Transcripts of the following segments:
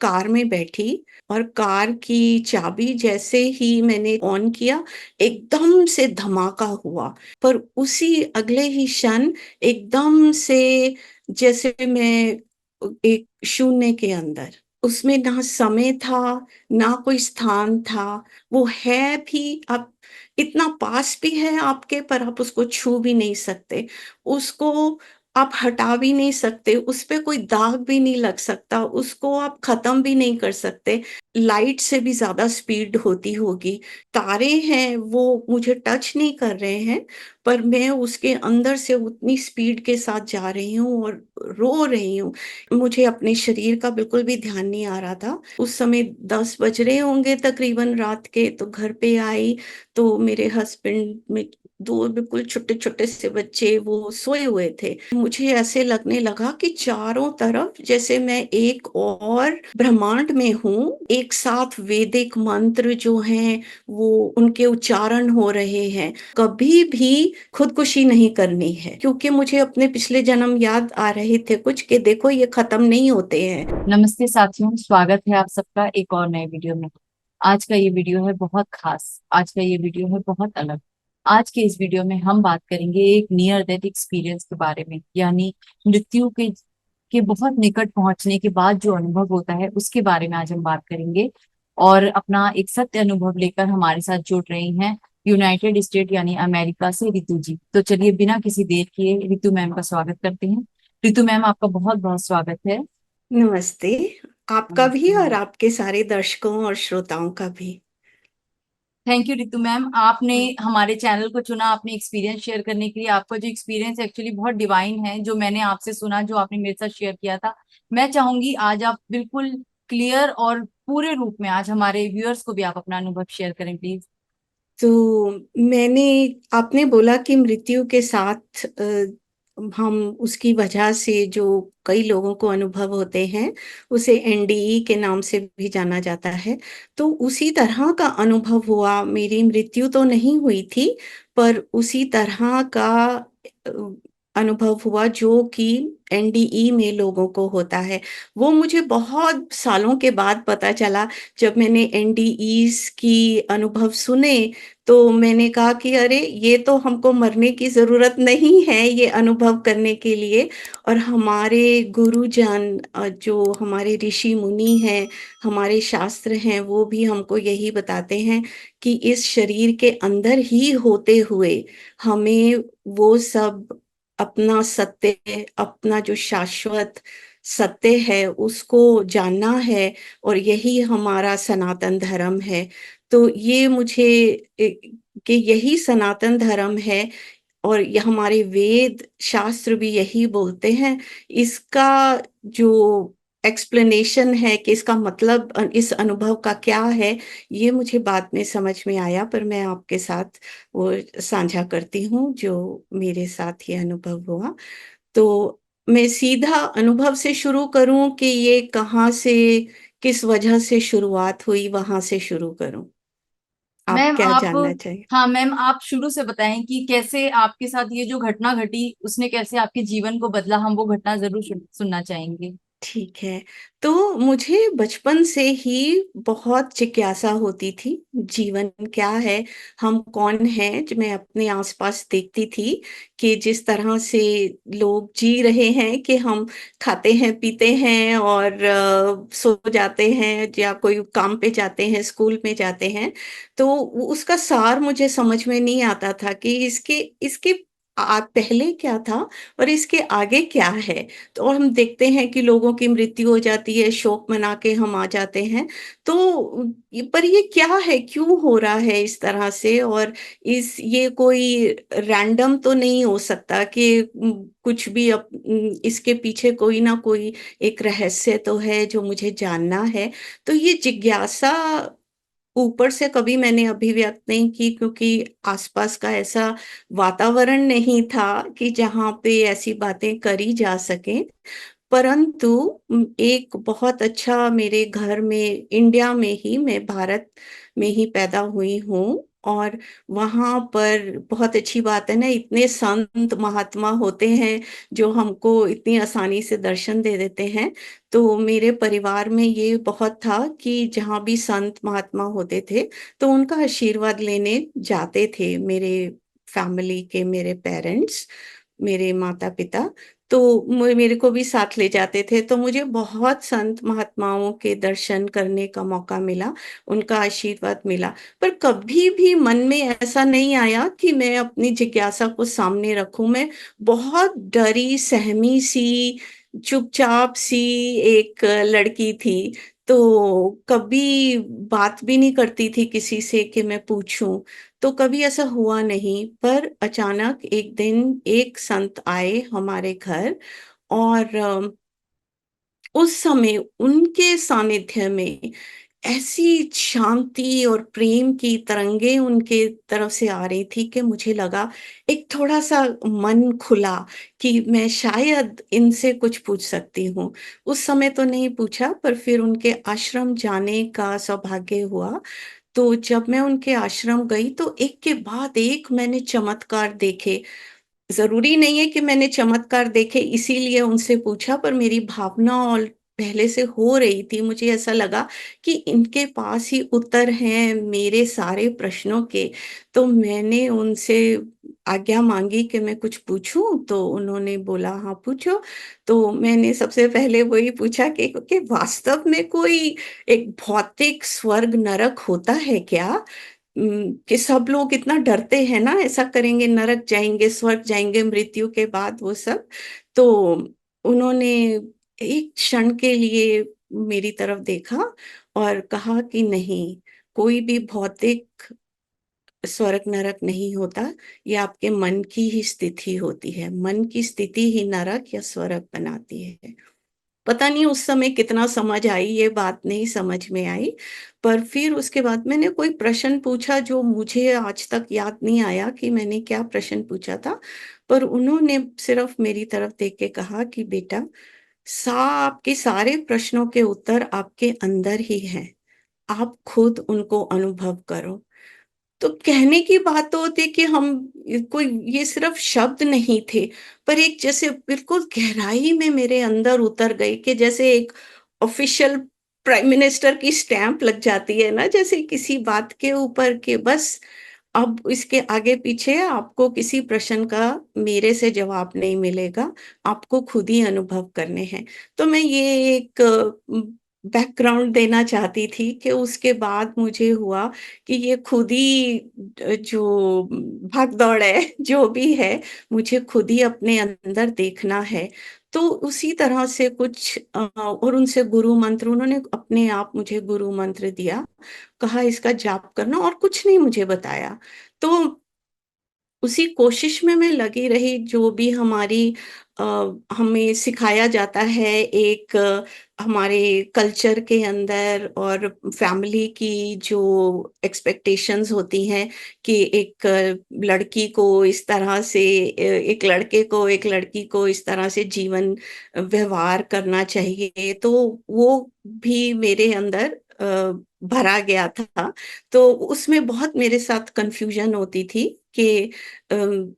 Car में बैठी और कार की चाबी जैसे ही मैंने ऑन किया, एकदम से धमाका हुआ। पर उसी अगले ही क्षण एकदम से जैसे मैं एक शून्य के अंदर, उसमें ना समय था, ना कोई स्थान था। वो है भी, आप इतना पास भी है आपके, पर आप उसको छू भी नहीं सकते। उसको आप हटा भी नहीं सकते, उसपे कोई दाग भी नहीं लग सकता, उसको आप ख़त्म भी नहीं कर सकते। लाइट से भी ज़्यादा स्पीड होती होगी। तारे हैं, वो मुझे टच नहीं कर रहे हैं, पर मैं उसके अंदर से उतनी स्पीड के साथ जा रही हूँ और रो रही हूँ। मुझे अपने शरीर का बिल्कुल भी ध्यान नहीं आ रहा था। उस समय 10 बज रहे होंगे तकरीबन रात के, तो घर पे आई, तो मेरे हस्बैंड में 2 बिल्कुल छोटे-छोटे से बच्चे वो सोए हुए थे। मुझे ऐसे लगने लगा कि चारों तरफ जैसे मैं एक और ब्रह्मांड में हूँ, एक साथ वैदिक मंत्र जो हैं, वो उनके उच्चारण हो रहे हैं। कभी भी खुदकुशी नहीं करनी है, क्योंकि मुझे अपने पिछले जन्म याद आ रहे थे कुछ कि देखो ये खत्म नहीं होते हैं। नमस्ते साथियों, स्वागत है आप सबका एक और नए वीडियो में। आज का ये वीडियो है बहुत खास। आज का ये वीडियो है बहुत अलग। आज के इस वीडियो में हम बात करेंगे एक नियर डेथ एक्सपीरियंस के बारे में, यानी मृत्यु के बहुत निकट पहुंचने के बाद जो अनुभव होता है उसके बारे में आज हम बात करेंगे। और अपना एक सत्य अनुभव लेकर हमारे साथ जुड़ रही हैं यूनाइटेड स्टेट यानी अमेरिका से रितु जी। तो चलिए बिना किसी देर किए रितु मैम का स्वागत करते हैं। रितु मैम, आपका बहुत बहुत स्वागत है। नमस्ते, आपका भी नमस्ते और मैम। आपके सारे दर्शकों और श्रोताओं का भी। थैंक यू रितु मैम, आपने हमारे चैनल को चुना अपने एक्सपीरियंस शेयर करने के लिए। आपका जो एक्सपीरियंस एक्चुअली बहुत डिवाइन है, जो मैंने आपसे सुना, जो आपने मेरे साथ शेयर किया था। मैं चाहूंगी आज आप बिल्कुल क्लियर और पूरे रूप में आज हमारे व्यूअर्स को भी आप अपना अनुभव शेयर करें प्लीज। तो मैंने आपने बोला कि मृत्यु के साथ हम उसकी वजह से जो कई लोगों को अनुभव होते हैं, उसे एनडीई के नाम से भी जाना जाता है। तो उसी तरह का अनुभव हुआ, मेरी मृत्यु तो नहीं हुई थी, पर उसी तरह का अ, अनुभव हुआ जो कि एनडीई में लोगों को होता है। वो मुझे बहुत सालों के बाद पता चला, जब मैंने एनडीईज़ की अनुभव सुने, तो मैंने कहा कि अरे! ये तो हमको मरने की ज़रूरत नहीं है ये अनुभव करने के लिए। और हमारे गुरुजन जो हमारे ऋषि-मुनि हैं, हमारे शास्त्र हैं, वो भी हमको यही बताते हैं कि इस शरीर के अंदर ही होते हुए हमें वो सब अपना सत्य, अपना जो शाश्वत सत्य है, उसको जानना है और यही हमारा सनातन धर्म है। तो ये मुझे ए, कि यही सनातन धर्म है और ये हमारे वेद शास्त्र भी यही बोलते हैं। इसका जो एक्सप्लेनेशन है कि इसका मतलब इस अनुभव का क्या है, ये मुझे बाद में समझ में आया, पर मैं आपके साथ वो साझा करती हूँ जो मेरे साथ ये अनुभव हुआ। तो मैं सीधा अनुभव से शुरू करूँ कि ये कहाँ से, किस वजह से शुरुआत हुई, वहाँ से शुरू करूँ? आप मैम क्या आप, जानना चाहिए? हाँ मैम, आप शुरू से बताएं कि कैसे आपके साथ ये जो घटना घटी उसने कैसे आपके जीवन को बदला। हम वो घटना जरूर सुनना चाहेंगे। ठीक है। तो मुझे बचपन से ही बहुत जिज्ञासा होती थी, जीवन क्या है? हम कौन हैं? जो मैं अपने आस-पास देखती थी कि जिस तरह से लोग जी रहे हैं कि हम खाते हैं, पीते हैं और सो जाते हैं या कोई काम पे जाते हैं, स्कूल में जाते हैं। तो उसका सार मुझे समझ में नहीं आता था कि इसके इसके पहले क्या था और इसके आगे क्या है? तो और हम देखते हैं कि लोगों की मृत्यु हो जाती है, शोक मना के हम आ जाते हैं। तो पर ये क्या है? क्यों हो रहा है इस तरह से? और ये कोई रैंडम तो नहीं हो सकता कि कुछ भी इसके पीछे कोई ना कोई एक रहस्य तो है जो मुझे जानना है। तो ये जिज्ञासा ऊपर से कभी मैंने अभिव्यक्त नहीं की, क्योंकि आसपास का ऐसा वातावरण नहीं था कि जहाँ पे ऐसी बातें करी जा सकें। परंतु एक बहुत अच्छा मेरे घर में, इंडिया में ही, मैं भारत में ही पैदा हुई हूँ। और वहां पर बहुत अच्छी बात है ना, इतने संत महात्मा होते हैं जो हमको इतनी आसानी से दर्शन दे देते हैं। तो मेरे परिवार में ये बहुत था कि जहाँ भी संत महात्मा होते थे तो उनका आशीर्वाद लेने जाते थे मेरे फैमिली के, मेरे पेरेंट्स, मेरे माता पिता। तो मेरे को भी साथ ले जाते थे, तो मुझे बहुत संत महात्माओं के दर्शन करने का मौका मिला, उनका आशीर्वाद मिला। पर कभी भी मन में ऐसा नहीं आया कि मैं अपनी जिज्ञासा को सामने रखूं। मैं बहुत डरी सहमी सी, चुपचाप सी एक लड़की थी। तो कभी बात भी नहीं करती थी किसी से कि मैं पूछूं। तो कभी ऐसा हुआ नहीं। पर अचानक एक दिन एक संत आए हमारे घर, और उस समय उनके सानिध्य में ऐसी शांति और प्रेम की तरंगे उनके तरफ से आ रही थी कि मुझे लगा, एक थोड़ा सा मन खुला कि मैं शायद इनसे कुछ पूछ सकती हूँ। उस समय तो नहीं पूछा, पर फिर उनके आश्रम जाने का सौभाग्य हुआ। तो जब मैं उनके आश्रम गई तो एक के बाद एक मैंने चमत्कार देखे। जरूरी नहीं है कि मैंने चमत्कार देखे इसीलिए उनसे पूछा, पर मेरी भावना और पहले से हो रही थी। मुझे ऐसा लगा कि इनके पास ही उत्तर हैं मेरे सारे प्रश्नों के। तो मैंने उनसे आज्ञा मांगी कि मैं कुछ पूछूं, तो उन्होंने बोला हाँ पूछो। तो मैंने सबसे पहले वही पूछा कि वास्तव में कोई एक भौतिक स्वर्ग नरक होता है क्या? कि सब लोग इतना डरते हैं ना, ऐसा करेंगे नरक जाएंगे स्वर्ग जाएंगे मृत्यु के बाद, वो सब। तो उन्होंने एक क्षण के लिए मेरी तरफ देखा और कहा कि नहीं, कोई भी भौतिक स्वर्ग नरक नहीं होता। ये आपके मन की ही स्थिति होती है, मन की स्थिति ही नरक या स्वर्ग बनाती है। पता नहीं उस समय कितना समझ आई, ये बात नहीं समझ में आई। पर फिर उसके बाद मैंने कोई प्रश्न पूछा जो मुझे आज तक याद नहीं आया कि मैंने क्या प्रश्न पूछा था। पर उन्होंने सिर्फ मेरी तरफ देख के कहा कि बेटा, आपके सारे प्रश्नों के उत्तर आपके अंदर ही हैं, आप खुद उनको अनुभव करो। तो कहने की बात तो होती कि हम, कोई ये सिर्फ शब्द नहीं थे, पर एक जैसे बिल्कुल गहराई में मेरे अंदर उतर गई कि जैसे एक ऑफिशियल प्राइम मिनिस्टर की स्टैंप लग जाती है ना, जैसे किसी बात के ऊपर के बस अब इसके आगे पीछे आपको किसी प्रश्न का मेरे से जवाब नहीं मिलेगा, आपको खुद ही अनुभव करने हैं। तो मैं ये एक बैकग्राउंड देना चाहती थी कि उसके बाद मुझे हुआ कि ये खुद ही जो भाग दौड़ है जो भी है, मुझे खुद ही अपने अंदर देखना है। तो उसी तरह से कुछ और उनसे गुरु मंत्र, उन्होंने अपने आप मुझे गुरु मंत्र दिया, कहा इसका जाप करना, और कुछ नहीं मुझे बताया। तो उसी कोशिश में मैं लगी रही, जो भी हमारी अ, हमें सिखाया जाता है एक हमारे कल्चर के अंदर, और फैमिली की जो एक्सपेक्टेशंस होती हैं कि एक लड़की को इस तरह से, एक लड़के को एक लड़की को इस तरह से जीवन व्यवहार करना चाहिए, तो वो भी मेरे अंदर भरा गया था। तो उसमें बहुत मेरे साथ कंफ्यूजन होती थी कि अम,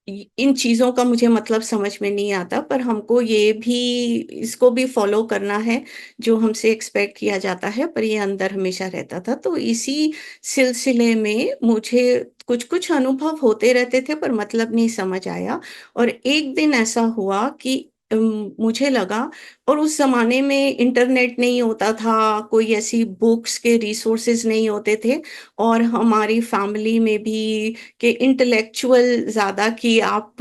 इन चीजों का मुझे मतलब समझ में नहीं आता, पर हमको ये भी, इसको भी फॉलो करना है जो हमसे एक्सपेक्ट किया जाता है, पर ये अंदर हमेशा रहता था। तो इसी सिलसिले में मुझे कुछ कुछ अनुभव होते रहते थे पर मतलब नहीं समझ आया। और एक दिन ऐसा हुआ कि मुझे लगा, और उस जमाने में इंटरनेट नहीं होता था, कोई ऐसी बुक्स के रिसोर्सेज नहीं होते थे, और हमारी फैमिली में भी कि इंटेलेक्चुअल ज्यादा कि आप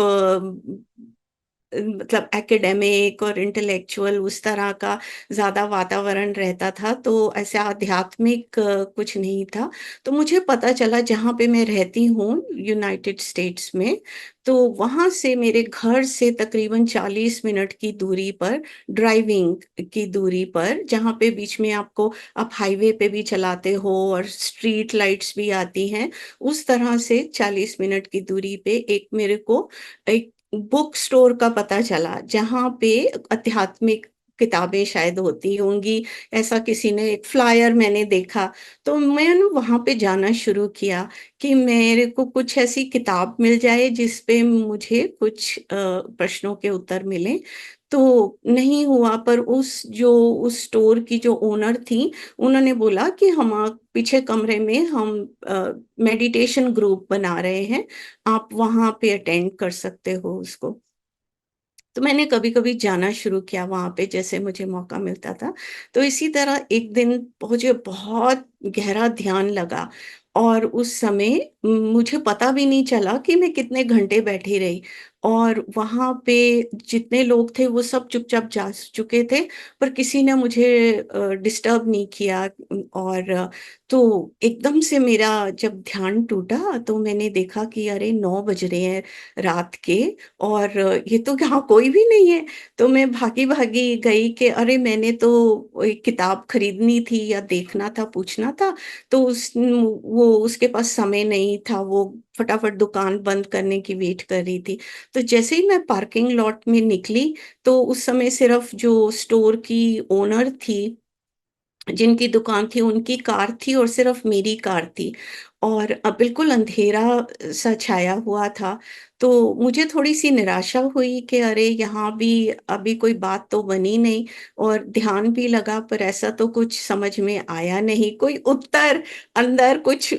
मतलब एकेडमिक और इंटेलेक्चुअल उस तरह का ज्यादा वातावरण रहता था, तो ऐसे आध्यात्मिक कुछ नहीं था। तो मुझे पता चला जहाँ पे मैं रहती हूँ यूनाइटेड स्टेट्स में, तो वहां से मेरे घर से तकरीबन 40 मिनट की दूरी पर, ड्राइविंग की दूरी पर, जहाँ पे बीच में आपको, आप हाईवे पे भी चलाते हो और स्ट्रीट लाइट्स भी आती हैं, उस तरह से 40 मिनट की दूरी पे एक मेरे को एक बुक स्टोर का पता चला जहाँ पे आध्यात्मिक किताबें शायद होती होंगी, ऐसा किसी ने एक फ्लायर मैंने देखा, तो मैंने वहाँ पे जाना शुरू किया कि मेरे को कुछ ऐसी किताब मिल जाए जिस पे मुझे कुछ प्रश्नों के उत्तर मिलें। तो नहीं हुआ, पर उस स्टोर की जो ओनर थी, उन्होंने बोला कि हम पीछे कमरे में हम मेडिटेशन ग्रुप बना रहे हैं, आप वहाँ पे अटेंड कर सकते हो उसको। तो मैंने कभी-कभी जाना शुरू किया वहाँ पे जैसे मुझे मौका मिलता था। तो इसी तरह एक दिन मुझे बहुत गहरा ध्यान लगा और उस समय मुझे पता भी नहीं चला कि मैं कितने घंटे बैठी रही और वहाँ पे जितने लोग थे वो सब चुपचाप जा चुके थे, पर किसी ने मुझे डिस्टर्ब नहीं किया। और तो एकदम से मेरा जब ध्यान टूटा तो मैंने देखा कि अरे 9 बज रहे हैं रात के और ये तो यहाँ कोई भी नहीं है। तो मैं भागी-भागी गई कि अरे मैंने तो एक किताब खरीदनी थी या देखना था, पूछना था, तो वो उसके पास समय नहीं था, वो फटाफट दुकान बंद करने की वेट कर रही थी। तो जैसे ही मैं पार्किंग लॉट में निकली, तो उस समय सिर्फ़ जो स्टोर की ओनर थी, जिनकी दुकान थी उनकी कार थी और सिर्फ मेरी कार थी और बिल्कुल अंधेरा सा छाया हुआ था। तो मुझे थोड़ी-सी निराशा हुई कि अरे! यहाँ भी अभी कोई बात तो बनी नहीं और ध्यान भी लगा पर ऐसा तो कुछ समझ में आया नहीं, कोई उत्तर अंदर कुछ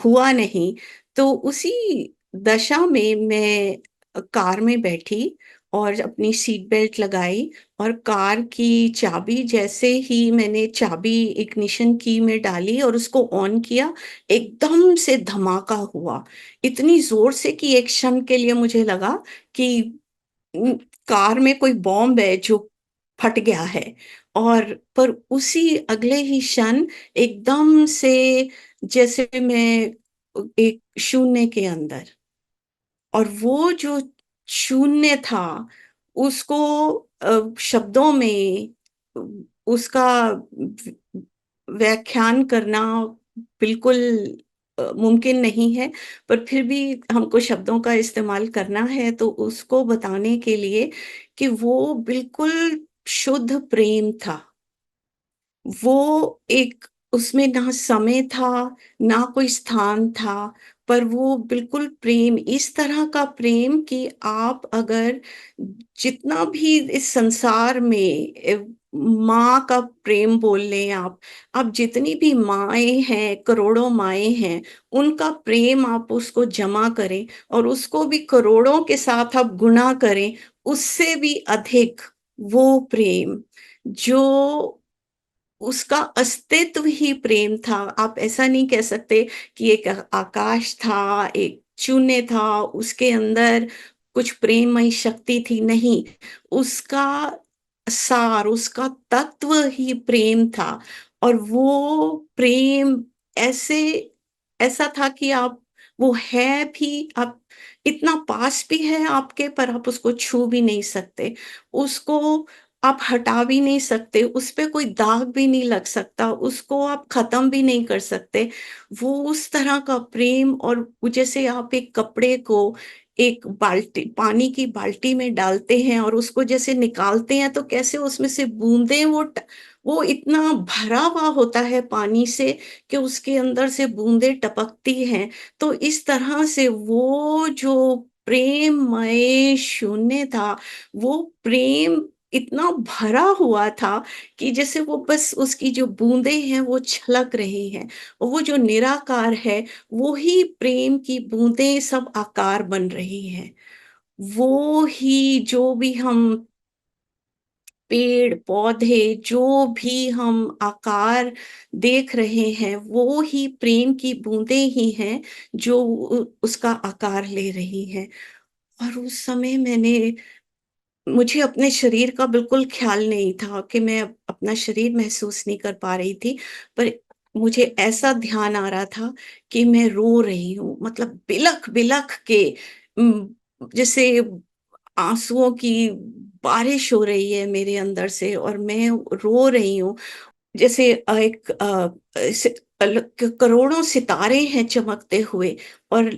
हुआ नहीं। तो उसी दशा में मैं कार में बैठी और अपनी सीट बेल्ट लगाई और कार की चाबी जैसे ही मैंने चाबी इग्निशन की में डाली और उसको ऑन किया, एकदम से धमाका हुआ। इतनी ज़ोर से कि एक क्षण के लिए मुझे लगा कि उम, कार में कोई बॉम्ब है जो फट गया है। और पर उसी अगले ही क्षण एकदम से जैसे मैं एक शून्य के अंदर और वो जो शून्य था, उसको शब्दों में उ उसका व्य व्याख्यान करना बिल्कुल मुमकिन नहीं है, पर फिर भी हमको शब्दों का इस्तेमाल करना है, तो उसको बताने के लिए कि वो बिल्कुल शुद्ध प्रेम था। वो एक उसमें ना समय था, ना कोई स्थान था, पर वो बिल्कुल प्रेम, इस तरह का प्रेम कि आप अगर जितना भी इस संसार में माँ का प्रेम बोल लें आप जितनी भी माँएँ हैं, करोड़ों माँएँ हैं, उनका प्रेम आप उसको जमा करें और उसको भी करोड़ों के साथ आप गुणा करें, उससे भी अधिक वो प्रेम जो उसका अस्तित्व ही प्रेम था। आप ऐसा नहीं कह सकते कि एक आकाश था, एक शून्य था, उसके अंदर कुछ प्रेममयी शक्ति थी, नहीं। उसका सार, उसका तत्व ही प्रेम था और वो प्रेम ऐसे ऐसा था कि आप वो है भी, आप इतना पास भी है आपके पर आप उसको छू भी नहीं सकते। उसको आप हटा भी नहीं सकते, उस पे कोई दाग भी नहीं लग सकता, उसको आप ख़त्म भी नहीं कर सकते। वो उस तरह का प्रेम और वो जैसे आप एक कपड़े को एक बाल्टी पानी की बाल्टी में डालते हैं और उसको जैसे निकालते हैं तो कैसे उसमें से बूँदें वो इतना भरा हुआ होता है पानी से कि उसके अंदर से बूँदें टपकती हैं। तो इस तरह से वो जो प्रेममय शून्य था, वो प्रेम इतना भरा हुआ था कि जैसे वो बस उसकी जो बूँदें हैं वो छलक रही हैं और वो जो निराकार है, वो ही प्रेम की बूँदें सब आकार बन रही हैं। वो ही जो भी हम पेड़-पौधे जो भी हम आकार देख रहे हैं, वो ही प्रेम की बूँदें ही हैं जो उसका आकार ले रही हैं। और उस समय मुझे अपने शरीर का बिल्कुल ख़्याल नहीं था कि मैं अपना शरीर महसूस नहीं कर पा रही थी, पर मुझे ऐसा ध्यान आ रहा था कि मैं रो रही हूँ, मतलब बिलख-बिलख के उम, जैसे आँसुओं की बारिश हो रही है मेरे अंदर से और मैं रो रही हूँ। जैसे एक स अल क करोड़ों सितारे हैं चमकते हुए और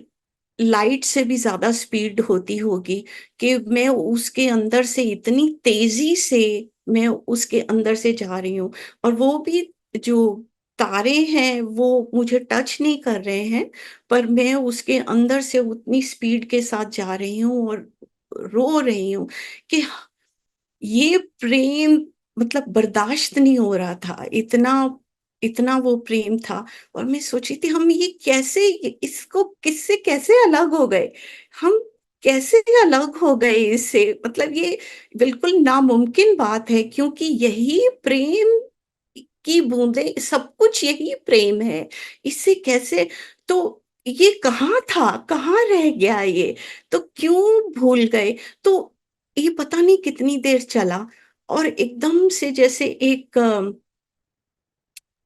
लाइट से भी ज़्यादा स्पीड होती होगी कि मैं उसके अंदर से इतनी तेज़ी से मैं उसके अंदर से जा रही हूँ, और वो भी जो तारे हैं वो मुझे टच नहीं कर रहे हैं, पर मैं उसके अंदर से उतनी स्पीड के साथ जा रही हूँ और रो रही हूँ कि ये प्रेम, मतलब बर्दाश्त नहीं हो रहा था, इतना इतना वो प्रेम था। और मैं सोची थी हम ये कैसे, इसको किससे कैसे अलग हो गए, हम कैसे अलग हो गए इससे, मतलब ये बिल्कुल नामुमकिन बात है, क्योंकि यही प्रेम की बूंदें, सब कुछ यही प्रेम है, इससे कैसे, तो ये कहाँ था, कहाँ रह गया ये, तो क्यों भूल गए। तो ये पता नहीं कितनी देर चला, और एकदम से जैसे एक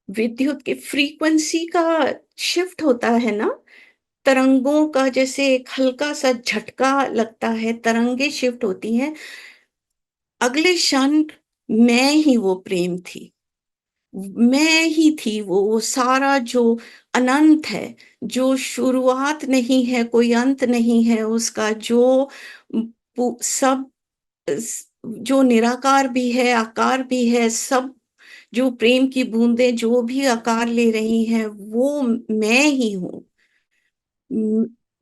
विद्युत की फ्रीक्वेंसी का शिफ्ट होता है ना, तरंगों का जैसे एक हल्का सा झटका लगता है, तरंगे शिफ्ट होती हैं, अगले क्षण मैं ही वो प्रेम थी, मैं ही थी वो सारा जो अनंत है, जो शुरुआत नहीं है, कोई अंत नहीं है उसका, जो सब जो निराकार भी है, आकार भी है, सब जो प्रेम की बूंदें जो भी आकार ले रही हैं, वो मैं ही हूँ,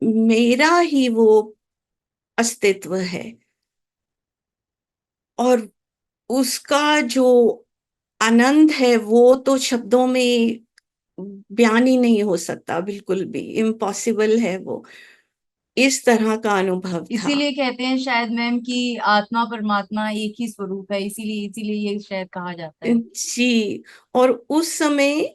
मेरा ही वो अस्तित्व है। और उसका जो आनंद है वो तो शब्दों में बयान ही नहीं हो सकता, बिल्कुल भी इम्पॉसिबल है वो, इस तरह का अनुभव था। इसीलिए कहते हैं शायद मैम कि आत्मा परमात्मा एक ही स्वरूप है, इसीलिए इसीलिए ये शायद कहा जाता है। जी। और उस समय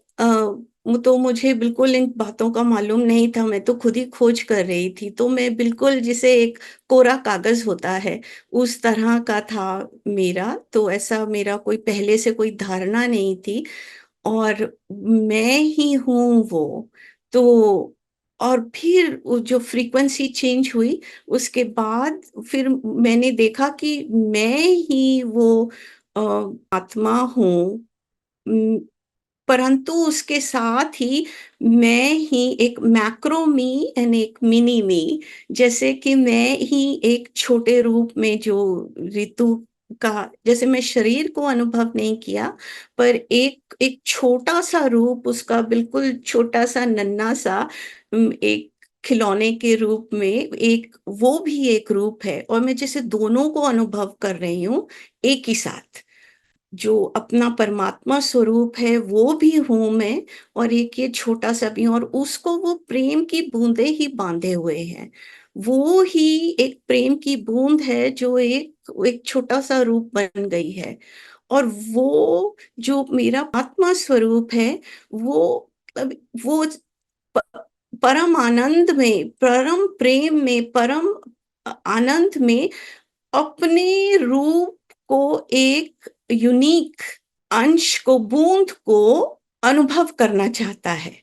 तो मुझे बिल्कुल इन बातों का मालूम नहीं था, मैं तो खुद ही खोज कर रही थी, तो मैं बिल्कुल जैसे एक कोरा कागज होता है उस तरह का था मेरा, तो ऐसा मेरा कोई पहले से कोई धारणा नहीं थी, और मैं ही हूँ वो। तो और फिर वो जो फ्रीक्वेंसी चेंज हुई, उसके बाद फिर मैंने देखा कि मैं ही वो अ, आत्मा हूँ, उम, परंतु उसके साथ ही मैं ही एक मैक्रो मी एंड एक मिनी मी, जैसे कि मैं ही एक छोटे रूप में जो ऋतु का, जैसे मैं शरीर को अनुभव नहीं किया, पर एक एक छोटा-सा रूप उसका, बिल्कुल छोटा-सा नन्हा-सा एक खिलौने के रूप में, एक वो भी एक रूप है, और मैं जैसे दोनों को अनुभव कर रही हूँ एक ही साथ। जो अपना परमात्मा स्वरूप है वो भी हूँ मैं, और एक ये छोटा-सा भी हूँ, और उसको वो प्रेम की बूँदें ही बाँधे हुए हैं। वो ही एक प्रेम की बूँद है जो एक एक छोटा-सा रूप बन गई है। और वो जो मेरा आत्मा स्वरूप है, वो अब वो प परम आनंद में, परम प्रेम में, परम आनंद में अपने रूप को, एक यूनिक अंश को, बूंद को अनुभव करना चाहता है।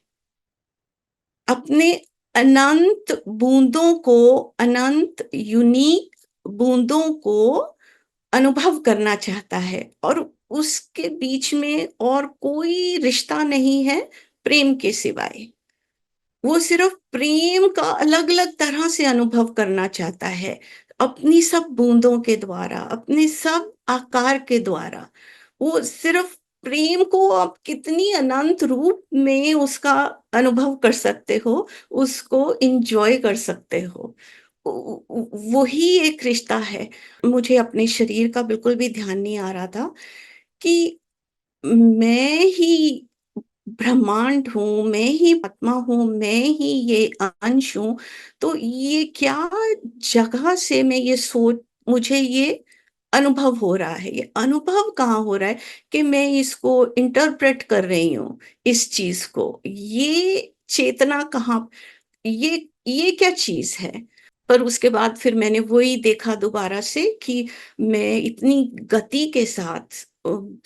अपने अनंत बूंदों को, अनंत यूनिक बूंदों को अनुभव करना चाहता है, और उसके बीच में और कोई रिश्ता नहीं है प्रेम के सिवाय। वो सिर्फ प्रेम का अलग-अलग तरह से अनुभव करना चाहता है, अपनी सब बूँदों के द्वारा, अपने सब आकार के द्वारा। वो सिर्फ प्रेम को आप कितनी अनंत रूप में उसका अनुभव कर सकते हो, उसको एन्जॉय कर सकते हो। वही एक रिश्ता है। मुझे अपने शरीर का बिल्कुल भी ध्यान नहीं आ रहा था कि मैं ही ब्रह्मांड हूँ, मैं ही आत्मा हूँ, मैं ही ये अंश हूँ। तो ये क्या जगह से मैं ये सोच, मुझे ये अनुभव हो रहा है, ये अनुभव कहाँ हो रहा है कि मैं इसको इंटरप्रेट कर रही हूँ, इस चीज़ को। ये चेतना कहाँ, ये क्या चीज़ है? पर उसके बाद फिर मैंने वही देखा दोबारा से कि मैं इतनी गति के साथ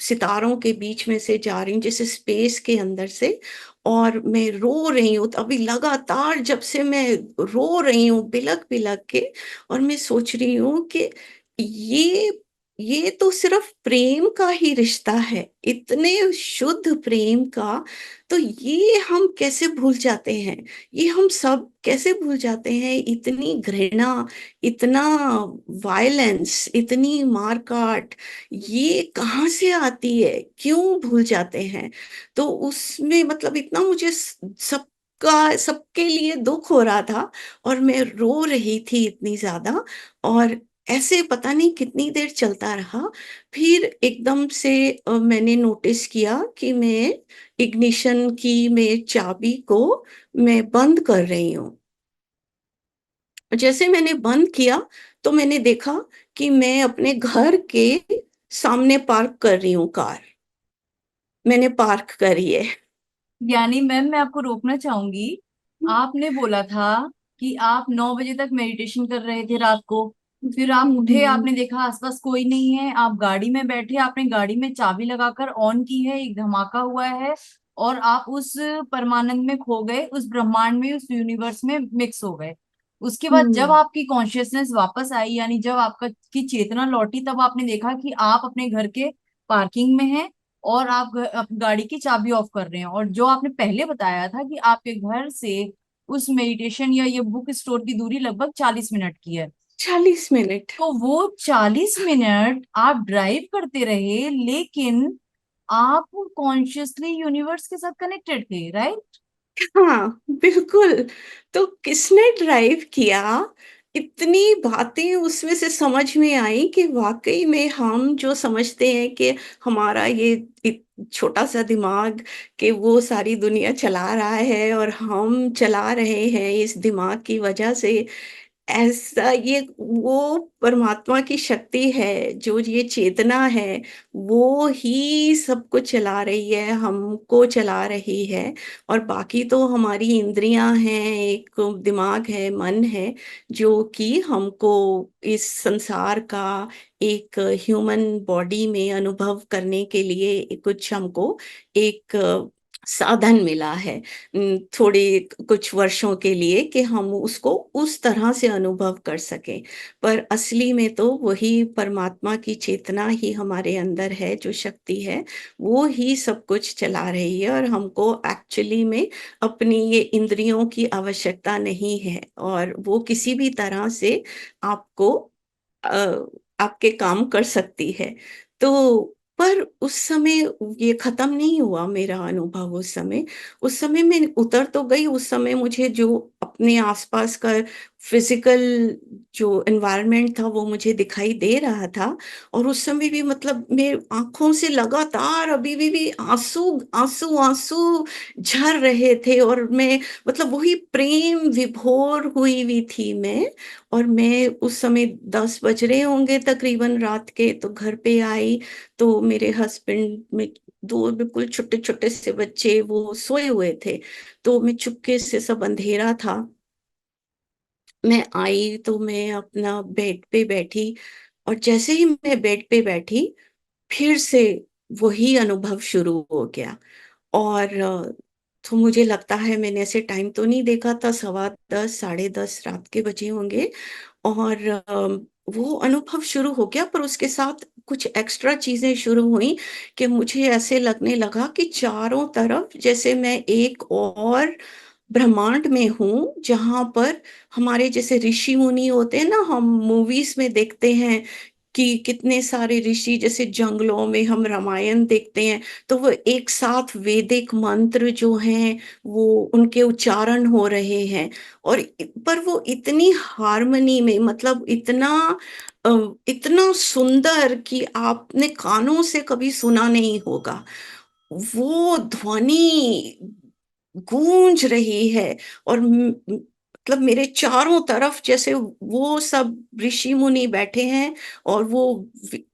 सितारों के बीच में से जा रही हूँ, जैसे स्पेस के अंदर से, और मैं रो रही हूँ। तो अभी लगातार जब से मैं रो रही हूँ बिलक-बिलक के, और मैं सोच रही हूँ कि ये ये तो सिर्फ प्रेम का ही रिश्ता है, इतने शुद्ध प्रेम का। तो ये हम कैसे भूल जाते हैं, ये हम सब कैसे भूल जाते हैं? इतनी घृणा, इतना वायलेंस, इतनी मारकाट, ये कहाँ से आती है? क्यों भूल जाते हैं? तो उसमें मतलब इतना मुझे सबका, सबके लिए दुख हो रहा था, और मैं रो रही थी इतनी ज्यादा। और ऐसे पता नहीं कितनी देर चलता रहा। फिर एकदम से मैंने नोटिस किया कि मैं इग्निशन की मैं चाबी को मैं बंद कर रही हूँ। जैसे मैंने बंद किया, तो मैंने देखा कि मैं अपने घर के सामने पार्क कर रही हूँ कार। मैंने पार्क करी है। यानी मैम मैं आपको रोकना चाहूंगी। आपने बोला था कि आप 9 बजे तक मेडिटेशन कर रहे थे रात को। फिर आप उठे, आपने देखा आसपास कोई नहीं है, आप गाड़ी में बैठे, आपने गाड़ी में चाबी लगाकर ऑन की है, एक धमाका हुआ है, और आप उस परमानंद में खो गए, उस ब्रह्मांड में, उस यूनिवर्स में मिक्स हो गए। उसके बाद जब हम्म। आपकी कॉन्शियसनेस वापस आई, यानी जब आपका की चेतना लौटी, तब आपने देखा कि आप अपने घर के पार्किंग में हैं, और आप गाड़ी की चाबी ऑफ कर रहे हैं। और जो आपने पहले बताया था कि आपके घर से उस मेडिटेशन या ये बुक स्टोर की दूरी लगभग 40 मिनट की है, 40 मिनट। तो वो 40 मिनट आप ड्राइव करते रहे, लेकिन आप कॉन्शियसली यूनिवर्स के साथ कनेक्टेड थे, राइट? हाँ, बिल्कुल। तो किसने ड्राइव किया? इतनी बातें उसमें से समझ में आई कि वाकई में हम जो समझते हैं कि हमारा ये छोटा सा दिमाग, कि वो सारी दुनिया चला रहा है और हम चला रहे हैं इस दिमाग की वजह से, ऐसा ये वो परमात्मा की शक्ति है, जो ये चेतना है, वो ही सब कुछ चला रही है, हमको चला रही है। और बाकी तो हमारी इंद्रियां हैं, एक दिमाग है, मन है, जो कि हमको इस संसार का एक ह्यूमन बॉडी में अनुभव करने के लिए कुछ हमको एक साधन मिला है, थोड़े कुछ वर्षों के लिए, कि हम उसको उस तरह से अनुभव कर सकें। पर असली में तो वही परमात्मा की चेतना ही हमारे अंदर है, जो शक्ति है, वो ही सब कुछ चला रही है, और हमको एक्चुअली में अपनी ये इंद्रियों की आवश्यकता नहीं है, और वो किसी भी तरह से आपको अ, आपके काम कर सकती है। तो पर उस समय ये खत्म नहीं हुआ मेरा अनुभव उस समय। उस समय मैं उतर तो गई, उस समय मुझे जो अपने आसपास का फिजिकल जो एनवायरनमेंट था वो मुझे दिखाई दे रहा था। और उस समय भी मतलब मेरे आंखों से लगातार अभी भी आंसू आंसू आंसू झर रहे थे, और मैं मतलब वही प्रेम विभोर हुई हुई थी मैं। और मैं उस समय 10 बज रहे होंगे तकरीबन रात के, तो घर पे आई, तो मेरे हस्बैंड में दो बिल्कुल छोटे छोटे से बच्चे वो सोए हुए थे। तो मैं चुपके से, सब अंधेरा था, मैं आई तो मैं अपना बेड पे बैठी। और जैसे ही मैं बेड पे बैठी, फिर से वही अनुभव शुरू हो गया। और तो मुझे लगता है मैंने ऐसे टाइम तो नहीं देखा था, 10:15 10:30 रात के बजे होंगे। और वो अनुभव शुरू हो गया, पर उसके साथ कुछ एक्स्ट्रा चीजें शुरू हुई, कि मुझे ऐसे लगने लगा कि चारों तरफ जैसे मैं एक और ब्रह्मांड में हूँ, जहां पर हमारे जैसे ऋषि मुनि होते हैं ना, हम मूवीज में देखते हैं कि कितने सारे ऋषि, जैसे जंगलों में हम रामायण देखते हैं, तो वो एक साथ वैदिक मंत्र जो हैं वो उनके उच्चारण हो रहे हैं। और पर वो इतनी हार्मनी में, मतलब इतना अ, इतना सुंदर कि आपने कानों से कभी सुना नहीं होगा। वो ध्वनि गूंज रही है, और मतलब मेरे चारों तरफ जैसे वो सब ऋषि मुनि बैठे हैं, और वो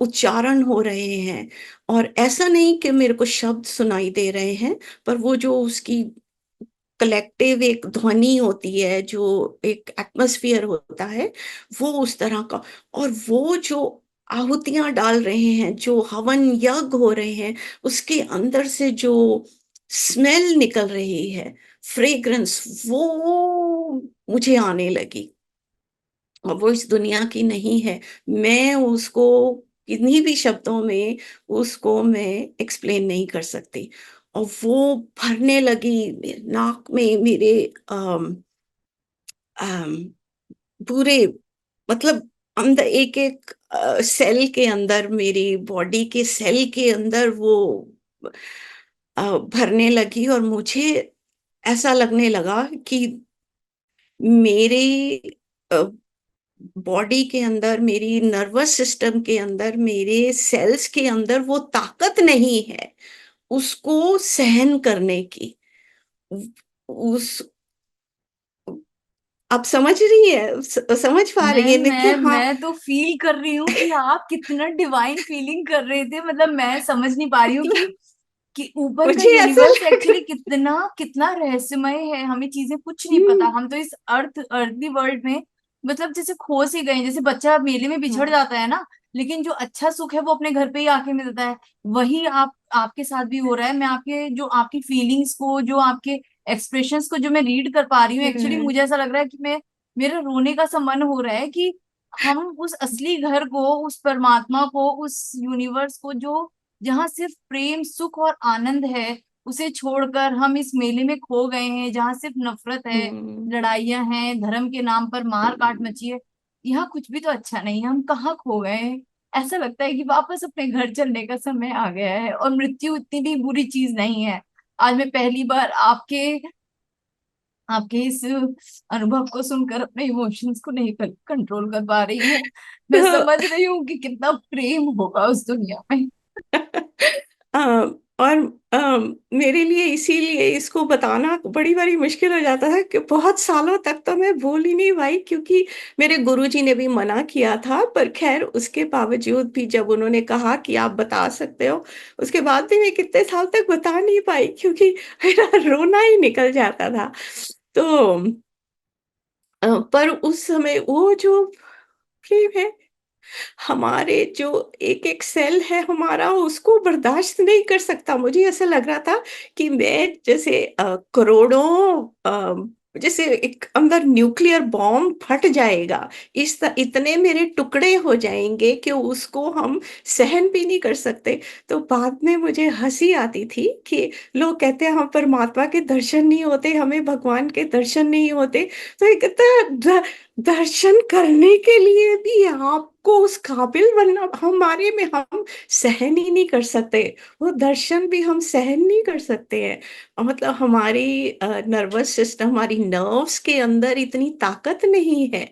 उच्चारण हो रहे हैं। और ऐसा नहीं कि मेरे को शब्द सुनाई दे रहे हैं, पर वो जो उसकी कलेक्टिव एक ध्वनि होती है, जो एक एटमॉस्फेयर होता है, वो उस तरह का। और वो जो आहुतियां डाल रहे हैं, जो हवन यज्ञ हो रहे हैं, उसके अंदर से जो स्मेल निकल रही है, फ्रेग्रेंस, वो मुझे आने लगी। और वो इस दुनिया की नहीं है। मैं उसको किन्हीं भी शब्दों में उसको मैं एक्सप्लेन नहीं कर सकती। और वो भरने लगी नाक में मेरे अम, अम, पूरे, मतलब अंदर एक सेल के अंदर, मेरी बॉडी के सेल के अंदर वो भरने लगी। और मुझे ऐसा लगने लगा कि मेरे बॉडी के अंदर, मेरी नर्वस सिस्टम के अंदर, मेरे सेल्स के अंदर वो ताकत नहीं है उसको सहन करने की। उस आप समझ रही है, समझ पा रही मैं है ना कि मैं हाँ। मैं तो फील कर रही हूँ कि आप कितना डिवाइन फीलिंग कर रहे थे। मतलब मैं समझ नहीं पा रही हूँ मतलब कि ऊपर का मुझे ऐसा यूनिवर्स लगा। एक्चुअली कितना कितना रहस्यमय है। हमें चीजें कुछ नहीं पता। हम्म, हम तो इस अर्थली वर्ल्ड में मतलब जैसे खो सी गए हैं। जैसे बच्चा मेले में बिछड़ हाँ, जाता है ना, लेकिन जो अच्छा सुख है वो अपने घर पे ही आके मिलता है। वही आप आपके साथ भी हो रहा है। मैं आपके जो आपकी फीलिंग्स को, जो आपके एक्सप्रेशंस को जो मैं रीड कर पा रही हूँ, एक्चुअली हम्म, मुझे ऐसा लग रहा है कि मैं मेरा रोने का सा मन हो रहा है कि हम उस असली घर को, उस परमात्मा को, उस यूनिवर्स को जो जहाँ सिर्फ प्रेम सुख और आनंद है, उसे छोड़कर हम इस मेले में खो गए हैं जहाँ सिर्फ नफरत है, हम्म, लड़ाइयां हैं, धर्म के नाम पर मार काट मची है। यहाँ कुछ भी तो अच्छा नहीं है। हम कहाँ खो गए हैं। ऐसा लगता है कि वापस अपने घर चलने का समय आ गया है। और मृत्यु इतनी भी बुरी चीज नहीं है। आज मैं पहली बार आपके आपके इस अनुभव को सुनकर अपने इमोशंस को नहीं कंट्रोल कर पा रही हूँ। मैं तो समझ रही हूँ कि कितना प्रेम होगा उस दुनिया में। अ, और मेरे लिए इसीलिए इसको बताना बड़ी बड़ी मुश्किल हो जाता है कि बहुत सालों तक तो मैं बोल ही नहीं पाई, क्योंकि मेरे गुरुजी ने भी मना किया था। पर खैर उसके बावजूद भी जब उन्होंने कहा कि आप बता सकते हो, उसके बाद भी मैं कितने साल तक बता नहीं पाई, क्योंकि मेरा रोना ही निकल जाता था। तो पर उस समय वो जो प्रेम है, हमारे जो एक-एक सेल है हमारा, उसको बर्दाश्त नहीं कर सकता। मुझे ऐसा लग रहा था कि मैं जैसे करोड़ों जैसे एक अंदर न्यूक्लियर बॉम्ब फट जाएगा, इस त इतने मेरे टुकड़े हो जाएँगे कि उसको हम सहन भी नहीं कर सकते। तो बाद में मुझे हँसी आती थी कि लोग कहते हैं, "हम परमात्मा के दर्शन नहीं होते, हमें भगवान के दर्शन नहीं होते।" तो ये कहता है, दर्शन करने के लिए भी आपको उस काबिल बनना, हमारे में हम सहन ही नहीं कर सकते। वो दर्शन भी हम सहन नहीं कर सकते हैं। मतलब हमारी नर्वस सिस्टम, हमारी नर्व्स के अंदर इतनी ताकत नहीं है।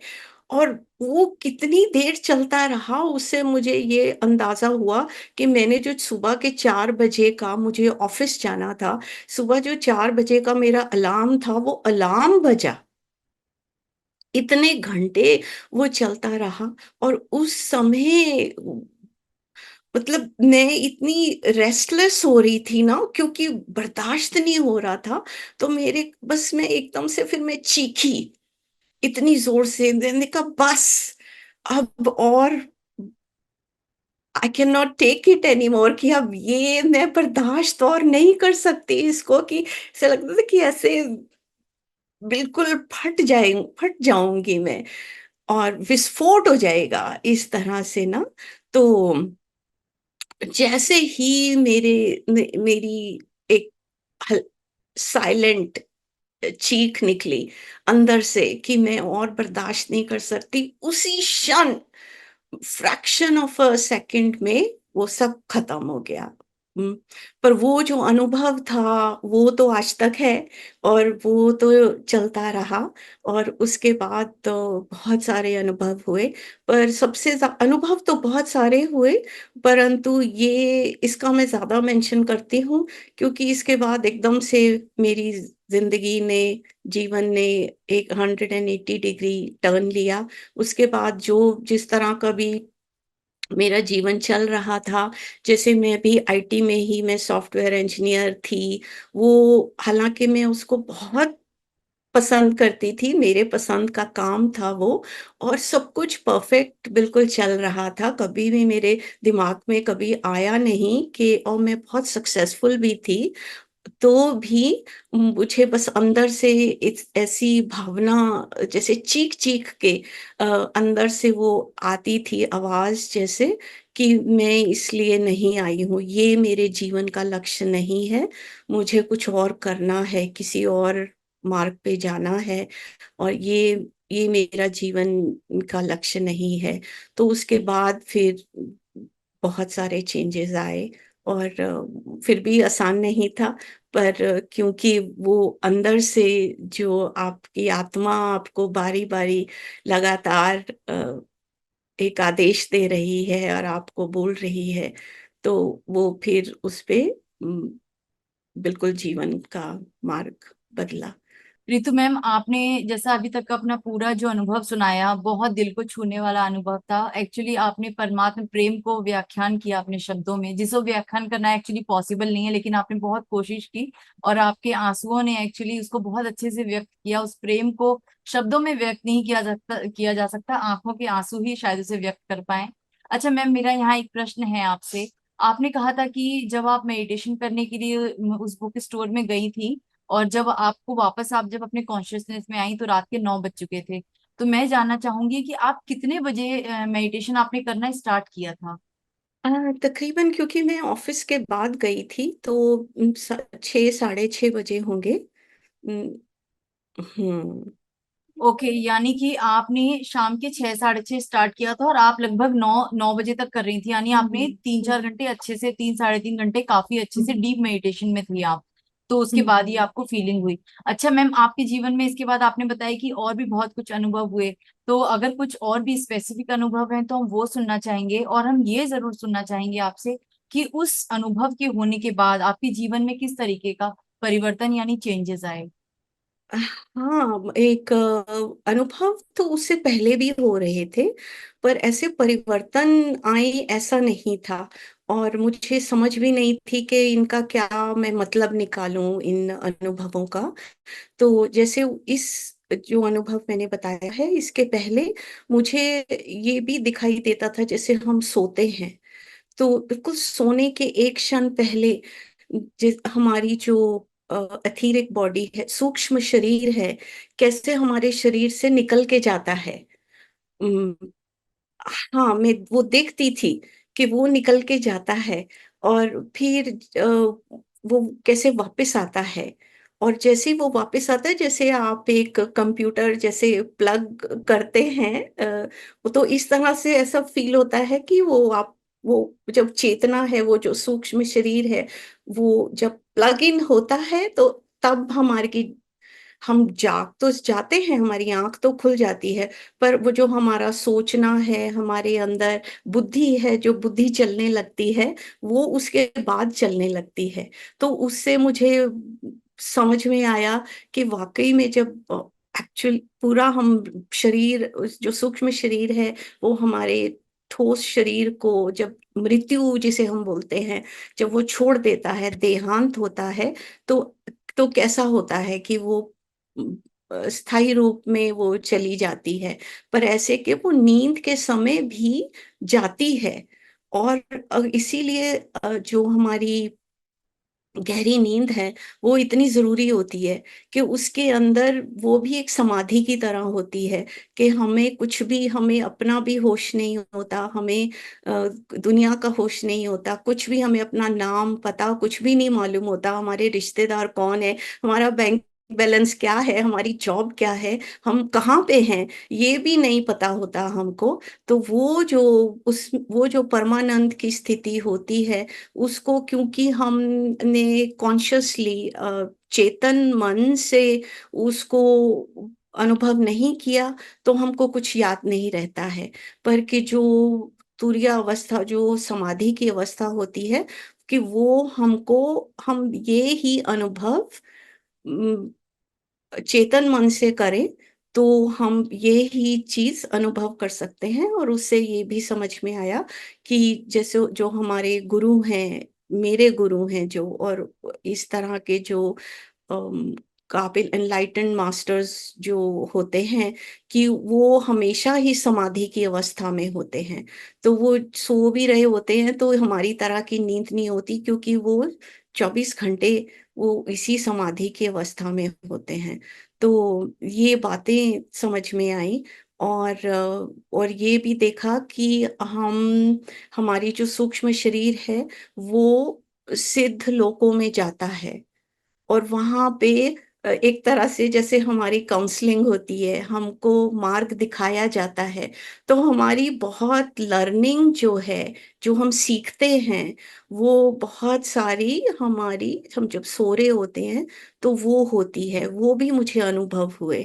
और वो कितनी देर चलता रहा, उससे मुझे ये अंदाज़ा हुआ कि मैंने जो सुबह के 4 बजे का मुझे ऑफ़िस जाना था, सुबह जो 4 बजे का मेरा अलार्म था, वो अलार्म बजा। इतने घंटे वो चलता रहा। और उस समय मतलब मैं इतनी रेस्टलेस हो रही थी ना, क्योंकि बर्दाश्त नहीं हो रहा था। तो मेरे बस मैं एकदम से फिर मैं चीखी इतनी ज़ोर से, मैंने कहा बस अब, और I can not take it anymore, कि अब ये मैं बर्दाश्त और नहीं कर सकती इसको, कि ऐसा लगता था कि ऐसे बिल्कुल फट जाऊँगी मैं। और विस्फोट हो जाएगा इस तरह से ना। तो जैसे ही मेरी एक साइलेंट चीख निकली अंदर से कि मैं और बर्दाश्त नहीं कर सकती, उसी क्षण फ्रैक्शन ऑफ अ सेकंड में वो सब खत्म हो गया। हुँ, पर वो जो अनुभव था, वो तो आज तक है। और वो तो चलता रहा। और उसके बाद तो बहुत सारे अनुभव हुए, पर सबसे अनुभव तो बहुत सारे हुए, परंतु ये इसका मैं ज़्यादा मेंशन करती हूँ, क्योंकि इसके बाद एकदम से मेरी ज़िंदगी ने, जीवन ने एक 180 डिग्री टर्न लिया। उसके बाद जो जिस तरह का भी मेरा जीवन चल रहा था, जैसे मैं भी आईटी में ही, मैं सॉफ्टवेयर इंजीनियर थी, वो हालाँकि मैं उसको बहुत पसंद करती थी, मेरे पसंद का काम था वो। और सब कुछ परफ़ेक्ट बिल्कुल चल रहा था, कभी भी मेरे दिमाग में कभी आया नहीं कि, और मैं बहुत सक्सेसफुल भी थी। तो भी मुझे बस अंदर से ऐसी भावना, जैसे चीख-चीख के अ, अंदर से वो आती थी आवाज़, जैसे कि मैं इसलिए नहीं आई हूँ, ये मेरे जीवन का लक्ष्य नहीं है, मुझे कुछ और करना है, किसी और मार्ग पे जाना है, और ये मेरा जीवन का लक्ष्य नहीं है। तो उसके बाद फिर बहुत सारे चेंजेस आए, और फिर भी आसान नहीं था। पर क्योंकि वो अंदर से जो आपकी आत्मा आपको बारी-बारी लगातार एक आदेश दे रही है और आपको बोल रही है, तो वो फिर उस पे उम, बिल्कुल जीवन का मार्ग बदला। रितु मैम, आपने जैसा अभी तक का अपना पूरा जो अनुभव सुनाया, बहुत दिल को छूने वाला अनुभव था। एक्चुअली आपने परमात्म प्रेम को व्याख्यान किया अपने शब्दों में, जिसको व्याख्यान करना एक्चुअली पॉसिबल नहीं है, लेकिन आपने बहुत कोशिश की और आपके आंसुओं ने एक्चुअली उसको बहुत अच्छे से व्यक्त किया। उस प्रेम को शब्दों में व्यक्त नहीं किया जा सकता, आंखों के आंसू ही शायद उसे व्यक्त कर पाए। अच्छा मैम, मेरा यहाँ एक प्रश्न है आपसे। आपने कहा था कि जब आप मेडिटेशन करने के लिए उस बुक स्टोर में गई थी, और जब आपको वापस आप जब अपने कॉन्शियसनेस में आई तो रात के 9 बज चुके थे। तो मैं जानना चाहूंगी कि आप कितने बजे मेडिटेशन आपने करना स्टार्ट किया था? तकरीबन क्योंकि मैं ऑफिस के बाद गई थी, तो 6 साढ़े 6 बजे होंगे। उम, हुँ। ओके, यानी कि आपने शाम के 6 साढ़े 6 स्टार्ट किया था और आप लगभग 9 9 बजे तक कर रही थी, यानी हुँ, आपने 3 4 घंटे अच्छे से, 3 साढ़े 3 घंटे काफी अच्छे से हुँ, डीप मेडिटेशन में थी आप। तो उसके हुँ। बाद ही आपको फीलिंग हुई। अच्छा मैम, आपके जीवन में इसके बाद आपने बताया कि और भी बहुत कुछ अनुभव हुए। तो अगर कुछ और भी स्पेसिफिक अनुभव हैं तो हम वो सुनना चाहेंगे, और हम ये जरूर सुनना चाहेंगे आपसे कि उस अनुभव के होने के बाद आपके जीवन में किस तरीके का परिवर्तन यानी चेंजेस आए। हाँ, एक अनुभव तो उससे पहले भी हो रहे थे, पर ऐसे परिवर्तन आए ऐसा नहीं था, और मुझे समझ भी नहीं थी कि इनका क्या मैं मतलब निकालूँ इन अनुभवों का। तो जैसे इस जो अनुभव मैंने बताया है, इसके पहले मुझे ये भी दिखाई देता था जैसे हम सोते हैं, तो बिल्कुल सोने के एक क्षण पहले हमारी जो एथीरिक बॉडी है, सूक्ष्म शरीर है, कैसे हमारे शरीर से निकल के जाता है। उम, हाँ, मैं वो देखती थी कि वो निकल के जाता है, और फिर वो कैसे वापस आता है, और जैसे ही वो वापस आता है, जैसे आप एक कंप्यूटर जैसे प्लग करते हैं, वो तो इस तरह से ऐसा फ़ील होता है कि वो जब चेतना है, वो जो सूक्ष्म शरीर है, वो जब प्लग इन होता है, तो तब हमारी हम जाग तो जाते हैं, हमारी आँख तो खुल जाती है, पर वो जो हमारा सोचना है, हमारे अंदर बुद्धि है, जो बुद्धि चलने लगती है, वो उसके बाद चलने लगती है। तो उससे मुझे समझ में आया कि वाक़ई में जब एक्चुअल पूरा हम शरीर उस जो सूक्ष्म शरीर है, वो हमारे ठोस शरीर को जब मृत्यु जिसे हम बोलते हैं, जब वो छोड़ देता है, देहांत होता है, तो कैसा होता है कि वो उम, स्थायी रूप में वो चली जाती है, पर ऐसे कि वो नींद के समय भी जाती है, और इसीलिए जो हमारी गहरी नींद है, वो इतनी ज़रूरी होती है कि उसके अंदर वो भी एक समाधि की तरह होती है कि हमें अपना भी होश नहीं होता, हमें दुनिया का होश नहीं होता, कुछ भी हमें अपना नाम, पता कुछ भी नहीं मालूम होता, हमारे रिश्तेदार कौन है, हमारा बैंक बैलेंस क्या है, हमारी जॉब क्या है, हम कहाँ पे हैं, ये भी नहीं पता होता हमको। तो वो जो परमानंद की स्थिति होती है, उसको क्योंकि हमने कॉन्शियसली चेतन मन से उसको अनुभव नहीं किया, तो हमको कुछ याद नहीं रहता है। पर कि जो तुरीय अवस्था, जो समाधि की अवस्था होती है, कि वो हम ये ही अनुभव उम, चेतन मन से करें, तो हम ये ही चीज़ अनुभव कर सकते हैं, और उससे ये भी समझ में आया कि जैसे जो हमारे गुरु हैं, मेरे गुरु हैं जो, और इस तरह के जो अम, काबिल एनलाइटेंड मास्टर्स जो होते हैं, कि वो हमेशा ही समाधि की अवस्था में होते हैं। तो वो सो भी रहे होते हैं, तो हमारी तरह की नींद नहीं होती, क्योंकि वो 24 घंटे वो इसी समाधि की अवस्था में होते हैं। तो ये बातें समझ में आईं, और ये भी देखा कि हमारी जो सूक्ष्म शरीर है वो सिद्ध लोकों में जाता है, और वहां पे एक तरह से जैसे हमारी काउंसलिंग होती है, हमको मार्ग दिखाया जाता है। तो हमारी बहुत लर्निंग जो है, जो हम सीखते हैं, वो बहुत सारी हमारी, हम जब सो रहे होते हैं तो वो होती है, वो भी मुझे अनुभव हुए।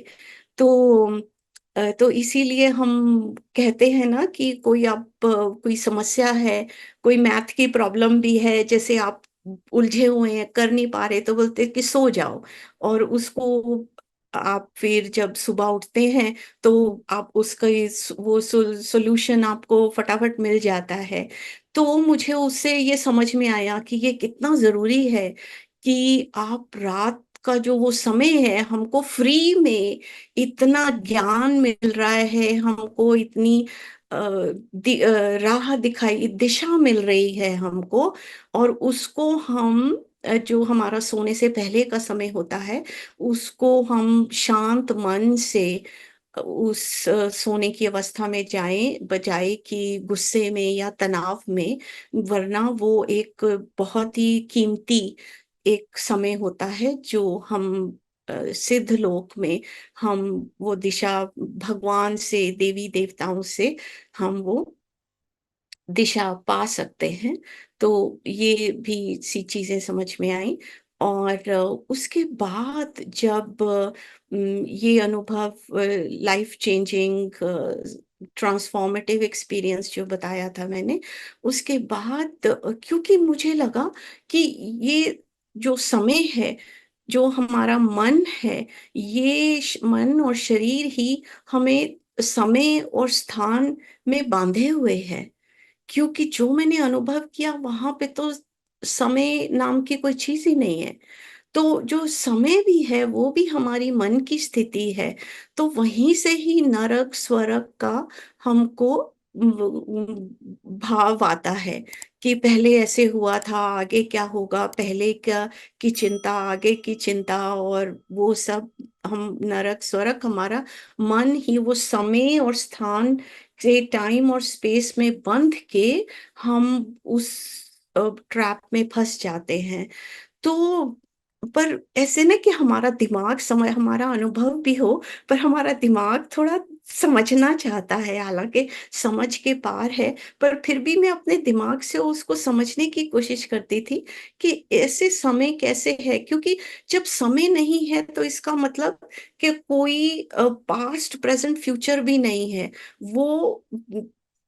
तो तो इसीलिए हम कहते हैं ना कि कोई समस्या है, कोई मैथ की प्रॉब्लम भी है, जैसे आप उलझे हुए हैं, कर नहीं पा रहे, तो बोलते हैं कि सो जाओ, और उसको आप फिर जब सुबह उठते हैं तो आप उसका वो सोल्यूशन आपको फटाफट मिल जाता है। तो मुझे उससे ये समझ में आया कि ये कितना जरूरी है कि आप रात का जो वो समय है, हमको फ्री में इतना ज्ञान मिल रहा है, हमको इतनी राह दिखाई, दिशा मिल रही है हमको, और उसको हम जो हमारा सोने से पहले का समय होता है, उसको हम शांत मन से उस सोने की अवस्था में जाएं, बजाय कि गुस्से में या तनाव में। वरना वो एक बहुत ही कीमती एक समय होता है जो हम सिद्ध लोक में, हम वो दिशा भगवान से, देवी देवताओं से हम वो दिशा पा सकते हैं। तो ये भी सी चीजें समझ में आई। और उसके बाद जब ये अनुभव, लाइफ चेंजिंग ट्रांसफॉर्मेटिव एक्सपीरियंस जो बताया था मैंने, उसके बाद क्योंकि मुझे लगा कि ये जो समय है, जो हमारा मन है, ये मन और शरीर ही हमें समय और स्थान में बांधे हुए है। क्योंकि जो मैंने अनुभव किया वहां पे तो समय नाम की कोई चीज ही नहीं है। तो जो समय भी है वो भी हमारी मन की स्थिति है। तो वहीं से ही नरक स्वर्ग का हमको भाव आता है कि पहले ऐसे हुआ था, आगे क्या होगा, पहले क्या की चिंता, आगे की चिंता, और वो सब हम नरक स्वर्ग, हमारा मन ही वो समय और स्थान से, टाइम और स्पेस में बंध के हम उस ट्रैप में फंस जाते हैं। तो पर ऐसे ना कि हमारा दिमाग समय, हमारा अनुभव भी हो, पर हमारा दिमाग थोड़ा समझना चाहता है, हालांकि समझ के पार है। पर फिर भी मैं अपने दिमाग से उसको समझने की कोशिश करती थी कि ऐसे समय कैसे है, क्योंकि जब समय नहीं है तो इसका मतलब कि कोई पास्ट प्रेजेंट फ्यूचर भी नहीं है, वो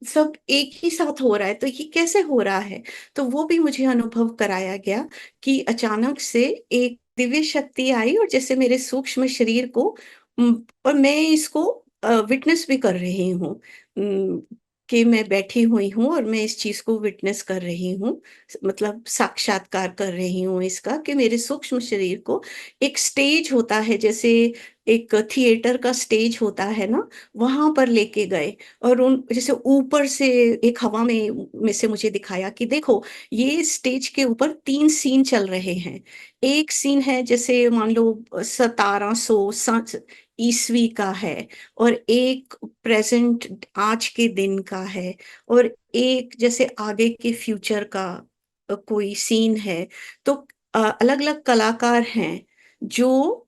सब एक ही साथ हो रहा है, तो ये कैसे हो रहा है। तो वो भी मुझे अनुभव कराया गया कि अचानक से एक दिव्य शक्ति आई, और जैसे मेरे सूक्ष्म शरीर को और मैं इसको विटनेस भी कर रही हूँ, कि मैं बैठी हुई हूँ और मैं इस चीज को विटनेस कर रही हूँ, मतलब साक्षात्कार कर रही हूँ इसका, कि मेरे सूक्ष्म शरीर को एक स्टेज होता है, जैसे एक थिएटर का स्टेज होता है ना, वहां पर लेके गए, और उन जैसे ऊपर से एक हवा में से मुझे दिखाया कि देखो, ये स्टेज के ऊपर तीन सीन चल रहे हैं। एक सीन है जैसे मान लो 1700 ईस्वी का है, और एक प्रेजेंट आज के दिन का है, और एक जैसे आगे के फ्यूचर का कोई सीन है। तो अलग अलग कलाकार हैं जो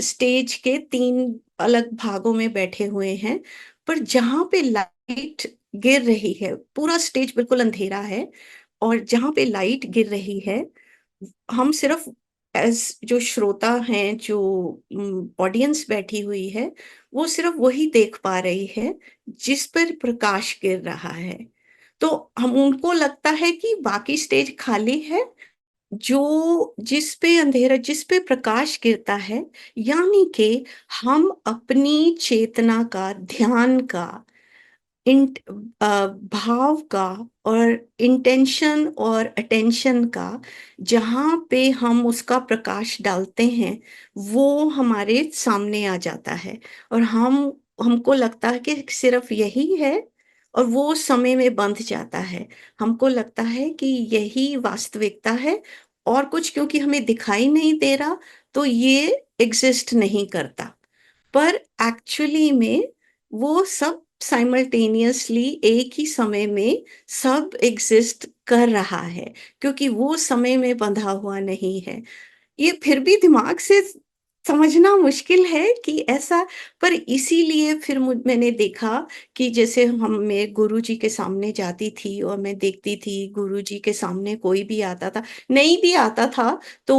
स्टेज के तीन अलग भागों में बैठे हुए हैं। पर जहां पे लाइट गिर रही है, पूरा स्टेज बिल्कुल अंधेरा है, और जहां पे लाइट गिर रही है, हम सिर्फ एज जो श्रोता हैं, जो ऑडियंस बैठी हुई है, वो सिर्फ वही देख पा रही है जिस पर प्रकाश गिर रहा है। तो हम उनको लगता है कि बाकी स्टेज खाली है, जो जिस पे अंधेरा, जिस पे प्रकाश गिरता है, यानी कि हम अपनी चेतना का, ध्यान का, इंट भाव का, और इंटेंशन और अटेंशन का, जहाँ पे हम उसका प्रकाश डालते हैं, वो हमारे सामने आ जाता है। और हमको लगता है कि सिर्फ यही है, और वो समय में बंध जाता है। हमको लगता है कि यही वास्तविकता है, और कुछ क्योंकि हमें दिखाई नहीं दे रहा, तो ये एग्जिस्ट नहीं करता। पर एक्चुअली में वो सब साइमल्टेनियसली एक ही समय में सब एग्जिस्ट कर रहा है, क्योंकि वो समय में बंधा हुआ नहीं है। ये फिर भी दिमाग से समझना मुश्किल है कि ऐसा, पर इसीलिए फिर मैंने देखा कि जैसे हम मैं गुरुजी के सामने जाती थी और मैं देखती थी गुरुजी के सामने कोई भी आता था, नहीं भी आता था, तो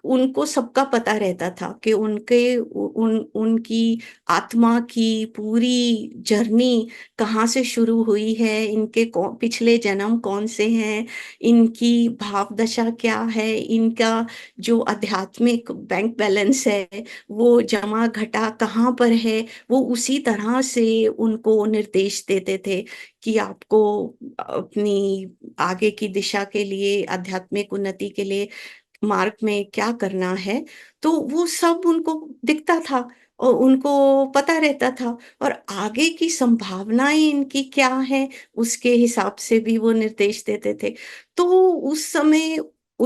उनको सबका पता रहता था कि उनकी आत्मा की पूरी जर्नी कहाँ से शुरू हुई है, इनके पिछले जन्म कौन से हैं, इनकी भाव दशा क्या है, इनका जो आध्यात्मिक बैंक बैलेंस है वो जमा घटा कहाँ पर है, वो उसी तरह से उनको निर्देश देते थे कि आपको अपनी आगे की दिशा के लिए, आध्यात्मिक उन्नति के लिए मार्ग में क्या करना है। तो वो सब उनको दिखता था और उनको पता रहता था, और आगे की संभावनाएं इनकी क्या है उसके हिसाब से भी वो निर्देश देते थे। तो उस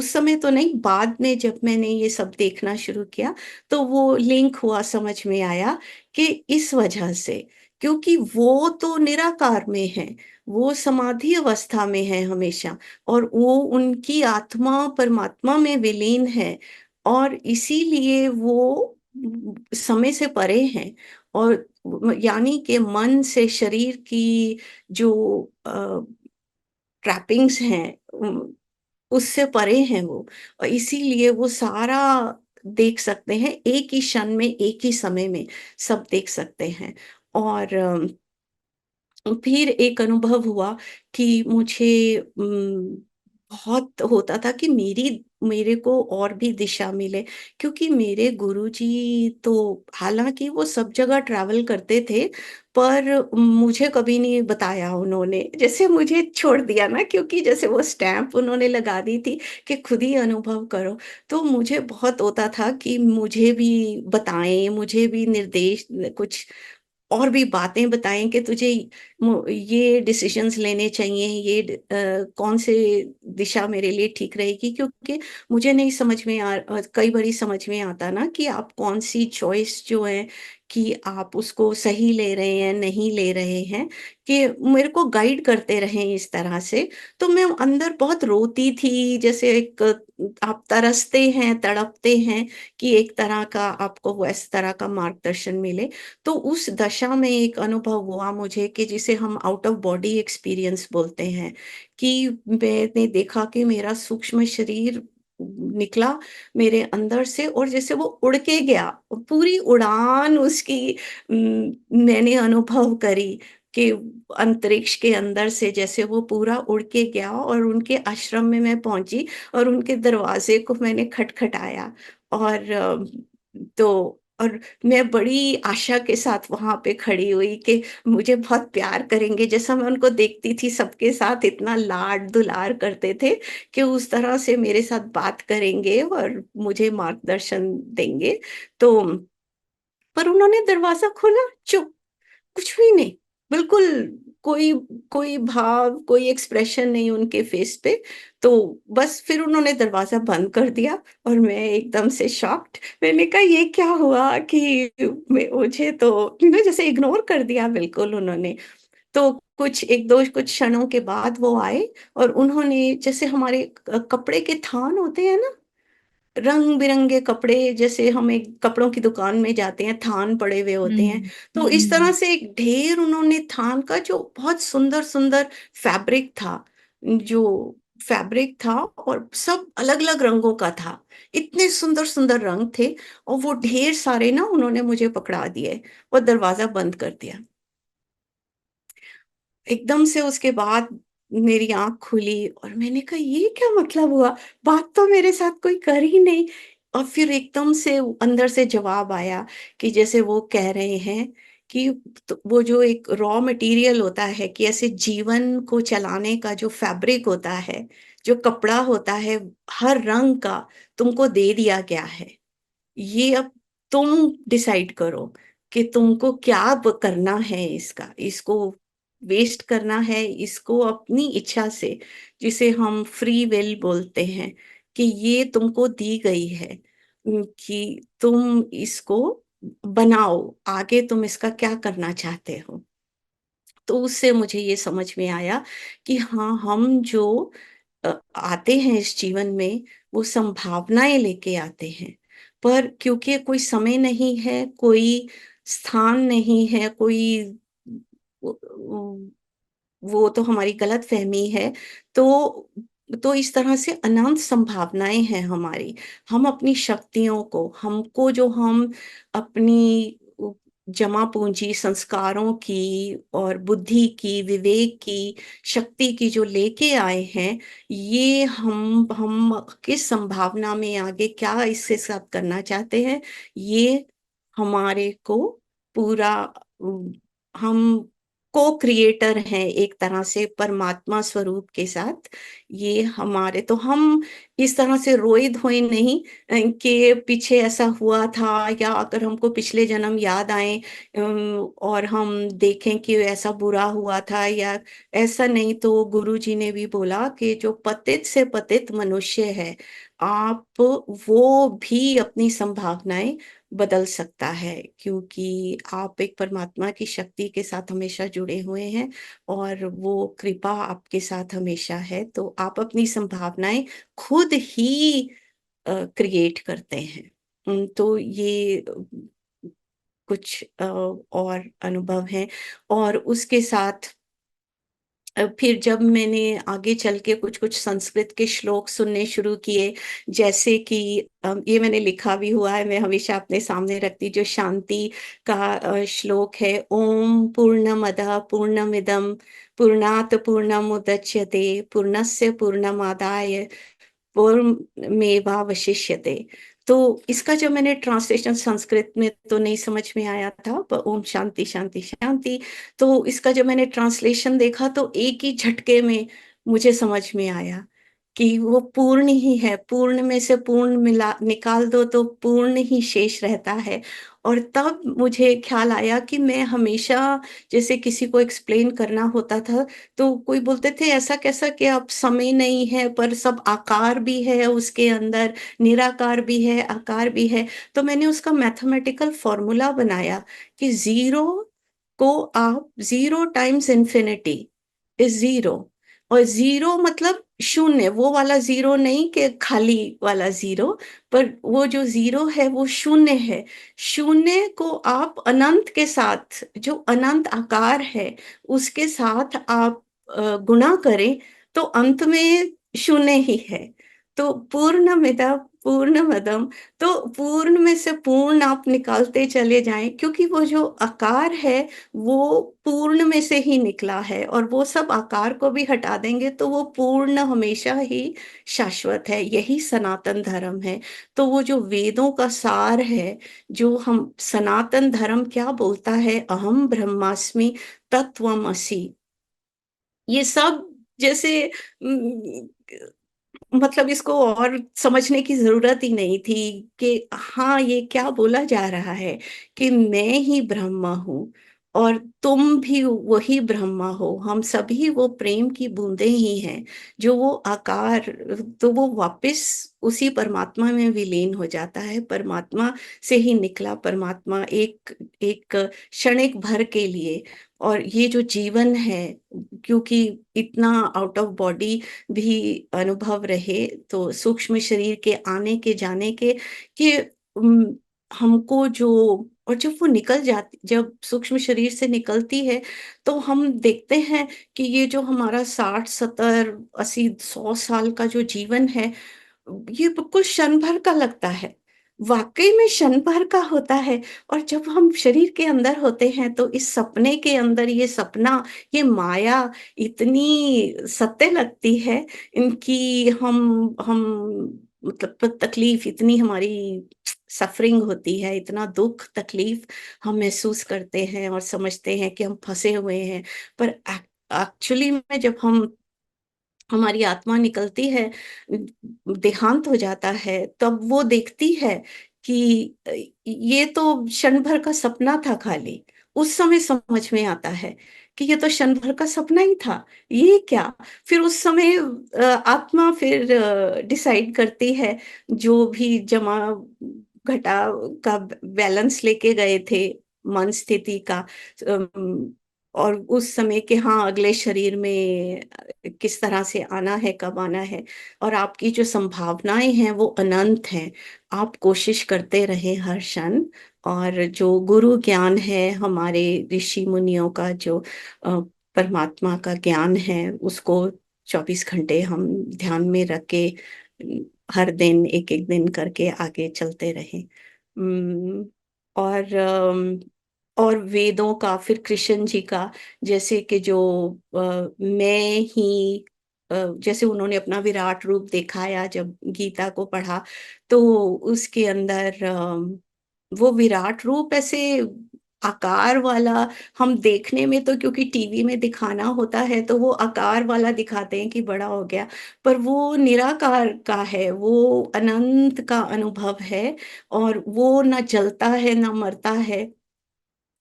समय तो नहीं, बाद में जब मैंने ये सब देखना शुरू किया तो वो लिंक हुआ, समझ में आया कि इस वजह से, क्योंकि वो तो निराकार में है, वो समाधि अवस्था में है हमेशा, और वो उनकी आत्मा परमात्मा में विलीन है, और इसीलिए वो समय से परे हैं, और यानी कि मन से शरीर की जो ट्रैपिंग्स हैं उससे परे हैं वो, और इसीलिए वो सारा देख सकते हैं, एक ही क्षण में, एक ही समय में सब देख सकते हैं। और फिर एक अनुभव हुआ कि मुझे बहुत होता था कि मेरे को और भी दिशा मिले, क्योंकि मेरे गुरुजी तो हालांकि वो सब जगह ट्रैवल करते थे, पर मुझे कभी नहीं बताया उन्होंने, जैसे मुझे छोड़ दिया ना, क्योंकि जैसे वो स्टैम्प उन्होंने लगा दी थी कि खुद ही अनुभव करो। तो मुझे बहुत होता था कि मुझे भी बताएं, मुझे भी निर्देश कुछ और भी बातें बताएँ कि तुझे ये डिसीजंस लेने चाहिए, कौन से दिशा मेरे लिए ठीक रहेगी, क्योंकि मुझे नहीं समझ में कई बारी समझ में आता ना कि आप कौन-सी चॉइस जो है कि आप उसको सही ले रहे हैं, नहीं ले रहे हैं, कि मेरे को गाइड करते रहें इस तरह से। तो मैं अंदर बहुत रोती थी, जैसे एक आप तरसते हैं, तड़पते हैं कि एक तरह का आपको वो इस तरह का मार्गदर्शन मिले। तो उस दशा में एक अनुभव हुआ मुझे कि जिसे हम आउट ऑफ बॉडी एक्सपीरियंस बोलते हैं, कि मैंने देखा कि मेरा सूक्ष्म शरीर निकला मेरे अंदर से, और जैसे वो उड़ के गया, पूरी उड़ान उसकी मैंने अनुभव करी कि अंतरिक्ष के अंदर से जैसे वो पूरा उड़ के गया, और उनके आश्रम में मैं पहुंची, और उनके दरवाजे को मैंने खटखटाया, और और मैं बड़ी आशा के साथ वहाँ पे खड़ी हुई कि मुझे बहुत प्यार करेंगे, जैसा मैं उनको देखती थी सबके साथ इतना लाड-दुलार करते थे, कि उस तरह से मेरे साथ बात करेंगे और मुझे मार्गदर्शन देंगे। तो पर उन्होंने दरवाज़ा खोला, चुप, कुछ भी नहीं, बिल्कुल कोई कोई भाव, कोई एक्सप्रेशन नहीं उनके फेस पे। तो बस फिर उन्होंने दरवाज़ा बंद कर दिया, और मैं एकदम से शॉक्ड, मैंने कहा ये क्या हुआ कि मुझे तो जैसे इग्नोर कर दिया बिल्कुल उन्होंने। तो कुछ 1-2 कुछ क्षणों के बाद वो आए, और उन्होंने जैसे हमारे कपड़े के थान होते हैं ना, रंग-बिरंगे कपड़े, जैसे हम एक कपड़ों की दुकान में जाते हैं, थान पड़े हुए होते हैं, हम्म। तो इस तरह हम्म। से एक ढेर उन्होंने थान का, जो बहुत सुंदर-सुंदर फैब्रिक था, जो फैब्रिक था, और सब अलग-अलग रंगों का था। इतने सुंदर-सुंदर रंग थे, और वो ढेर सारे ना उन्होंने मुझे पकड़ा दिए और दरवाज़ा बंद कर दिया। एकदम से उसके बाद मेरी आँख खुली, और मैंने कहा ये क्या मतलब हुआ? बात तो मेरे साथ कोई कर ही नहीं। और फिर एकदम से अंदर से जवाब आया कि जैसे वो कह रहे हैं कि वो जो एक रॉ मटेरियल होता है, कि ऐसे जीवन को चलाने का जो फैब्रिक होता है, जो कपड़ा होता है, हर रंग का तुमको दे दिया गया है। ये अब तुम डिसाइड करो कि तुमको क्या करना है, इसको वेस्ट करना है, इसको अपनी इच्छा से, जिसे हम फ्री विल बोलते हैं, कि ये तुमको दी गई है, कि तुम इसको बनाओ, आगे तुम इसका क्या करना चाहते हो। तो उससे मुझे ये समझ में आया कि हाँ, हम जो आते हैं इस जीवन में, वो संभावनाएं लेके आते हैं, पर क्योंकि कोई समय नहीं है, कोई स्थान नहीं है, कोई वो तो हमारी गलतफ़हमी है। तो इस तरह से अनंत संभावनाएँ हैं हमारी। हम अपनी शक्तियों को, हमको जो हम अपनी जमा पूँजी संस्कारों की और बुद्धि की, विवेक की, शक्ति की जो लेके आए हैं, ये हम किस संभावना में आगे क्या इसके साथ करना चाहते हैं, ये हमारे को पूरा हम को-क्रिएटर हैं एक तरह से परमात्मा स्वरूप के साथ। ये हमारे तो हम इस तरह से रोए-धोए नहीं कि पीछे ऐसा हुआ था, या अगर हमको पिछले जन्म याद आएँ और हम देखें कि ऐसा बुरा हुआ था, या ऐसा नहीं। तो गुरुजी ने भी बोला कि जो पतित से पतित मनुष्य है, आप वो भी अपनी संभावनाएँ बदल सकता है, क्योंकि आप एक परमात्मा की शक्ति के साथ हमेशा जुड़े हुए हैं और वो कृपा आपके साथ हमेशा है, तो आप अपनी संभावनाएँ खुद ही क्रिएट करते हैं। तो ये कुछ और अनुभव हैं, और उसके साथ फिर जब मैंने आगे चल के कुछ-कुछ संस्कृत के श्लोक सुनने शुरू किए, जैसे कि ये मैंने लिखा भी हुआ है, मैं हमेशा अपने सामने रखती, जो शांति का श्लोक है, ओम पूर्णमदः पूर्णमिदं पूर्णात् पूर्णमुदच्यते पूर्णस्य पूर्णमादाय पूर्णमेवावशिष्यते। तो इसका जब मैंने ट्रांसलेशन संस्कृत में तो नहीं समझ में आया था, प ओम शांति, शांति, शांति। तो इसका जब मैंने ट्रांसलेशन देखा तो एक ही झटके में मुझे समझ में आया कि वो पूर्ण ही है, पूर्ण में से पूर्ण मिला निकाल दो तो पूर्ण ही शेष रहता है। और तब मुझे ख़्याल आया कि मैं हमेशा जैसे किसी को एक्सप्लेन करना होता था, तो कोई बोलते थे ऐसा कैसा कि अब समय नहीं है, पर सब आकार भी है उसके अंदर, निराकार भी है, आकार भी है। तो मैंने उसका मैथमेटिकल फ़ॉर्मूला बनाया कि ज़ीरो को आप, zero times infinity is zero, और ज़ीरो मतलब शून्य, वो वाला ज़ीरो नहीं कि खाली वाला ज़ीरो, पर वो जो ज़ीरो है वो शून्य है। शून्य को आप अनंत के साथ, जो अनंत आकार है, उसके साथ आप गुणा करें तो अंत में शून्य ही है। तो पूर्णमिदं पूर्णमदं, तो पूर्ण में से पूर्ण आप निकालते चले जाएँ, क्योंकि वो जो आकार है वो पूर्ण में से ही निकला है, और वो सब आकार को भी हटा देंगे तो वो पूर्ण हमेशा ही शाश्वत है। यही सनातन धर्म है। तो वो जो वेदों का सार है, जो हम सनातन धर्म क्या बोलता है, अहम ब्रह्मास्मि तत्त्वमसि, ये सब जैसे मतलब इसको और समझने की ज़रूरत ही नहीं थी कि हाँ, ये क्या बोला जा रहा है कि मैं ही ब्रह्म हूँ और तुम भी वही ब्रह्मा हो। हम सभी वो प्रेम की बूँदें ही हैं, जो वो आकार, तो वो वापस उसी परमात्मा में विलीन हो जाता है। परमात्मा से ही निकला परमात्मा एक एक क्षणिक भर के लिए। और ये जो जीवन है, क्योंकि इतना आउट ऑफ बॉडी भी अनुभव रहे, तो सूक्ष्म शरीर के आने के जाने के कि हमको जो, और जब वो निकल जाती, जब सूक्ष्म शरीर से निकलती है, तो हम देखते हैं कि ये जो हमारा 60 70 80 100 साल का जो जीवन है, ये बिल्कुल क्षण भर का लगता है। वाक़ई में क्षण भर का होता है। और जब हम शरीर के अंदर होते हैं तो इस सपने के अंदर, ये सपना, ये माया इतनी सत्य लगती है, इनकी हम मतलब तकलीफ़ इतनी हमारी सफ़रिंग होती है, इतना दुःख तकलीफ़ हम महसूस करते हैं और समझते हैं कि हम फँसे हुए हैं। पर एक्चुअली में जब हमारी आत्मा निकलती है, देहांत हो जाता है, तब वो देखती है कि ये तो क्षण भर का सपना था खाली। उस समय समझ में आता है कि ये तो क्षण भर का सपना ही था, ये क्या? फिर उस समय आत्मा फिर डिसाइड करती है, जो भी जमा घटा का बैलेंस लेके गए थे, मन स्थिति का। और उस समय के, हाँ, अगले शरीर में किस तरह से आना है, कब आना है। और आपकी जो संभावनाएं हैं वो अनंत हैं। आप कोशिश करते रहे हर क्षण। और जो गुरु ज्ञान है हमारे ऋषि मुनियों का, जो परमात्मा का ज्ञान है, उसको 24 घंटे हम ध्यान में रख के हर दिन एक एक दिन करके आगे चलते रहे। उम, और और वेदों का, फिर कृष्ण जी का, जैसे कि जो मैं ही, जैसे उन्होंने अपना विराट रूप दिखाया जब गीता को पढ़ा, तो उसके अंदर वो विराट रूप ऐसे आकार वाला, हम देखने में तो, क्योंकि टीवी में दिखाना होता है तो वो आकार वाला दिखाते हैं कि बड़ा हो गया, पर वो निराकार का है, वो अनंत का अनुभव है। और वो ना जलता है ना मरता है,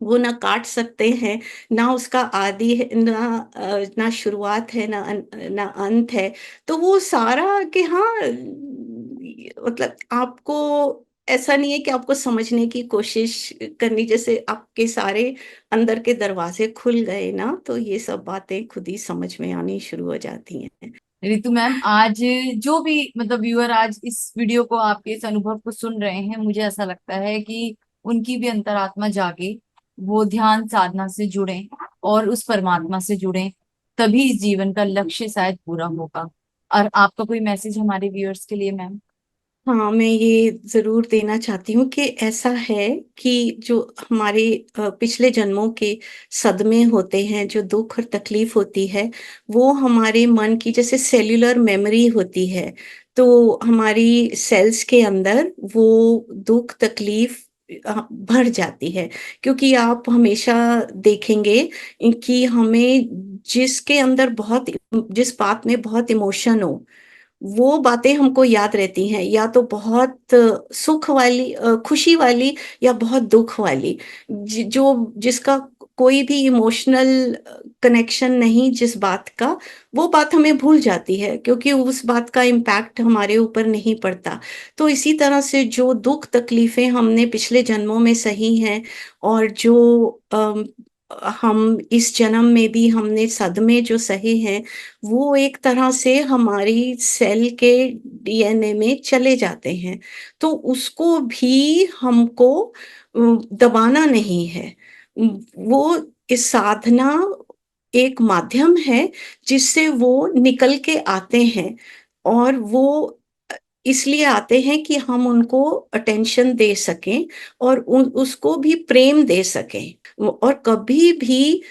वो ना काट सकते हैं, ना उसका आदि है, ना शुरुआत है, ना अंत है। तो वो सारा कि हाँ, मतलब आपको ऐसा नहीं है कि आपको समझने की कोशिश करनी, जैसे आपके सारे अंदर के दरवाजे खुल गए ना, तो ये सब बातें खुद ही समझ में आनी शुरू हो जाती हैं। रितु मैम, आज जो भी मतलब व्यूअर आज इस वीडियो को, आपके इस अनुभव को सुन रहे हैं, मुझे ऐसा लगता है कि उनकी भी अंतरात्मा जागे, वो ध्यान साधना से जुड़े और उस परमात्मा से जुड़े, तभी इस जीवन का लक्ष्य शायद पूरा होगा। और आपका कोई मैसेज हमारे व्यूअर्स के लिए मैम? हाँ, मैं ये ज़रूर देना चाहती हूँ कि ऐसा है कि जो हमारे पिछले जन्मों के सदमे होते हैं, जो दुःख और तकलीफ़ होती है, वो हमारे मन की जैसे सेल्युलर मेमोरी होती है। तो हमारी सेल्स के अंदर वो दुःख, तकलीफ़ भर जाती है। क्योंकि आप हमेशा देखेंगे कि हमें जिसके अंदर जिस बात में बहुत इमोशन हो, वो बातें हमको याद रहती हैं, या तो बहुत सुख वाली, खुशी वाली, या बहुत दुख वाली। जो जिसका कोई भी इमोशनल कनेक्शन नहीं जिस बात का, वो बात हमें भूल जाती है, क्योंकि उस बात का इम्पैक्ट हमारे ऊपर नहीं पड़ता। तो इसी तरह से जो दुख तकलीफें हमने पिछले जन्मों में सही हैं, और जो हम इस जन्म में भी हमने सदमे जो सहे हैं, वो एक तरह से हमारी सेल के डीएनए में चले जाते हैं। तो उसको भी हमको दबाना नहीं है। वो इस साधना एक माध्यम है जिससे वो निकल के आते हैं। और वो इसलिए आते हैं कि हम उनको अटेंशन दे सकें, और उसको भी प्रेम दे सकें। और कभी भी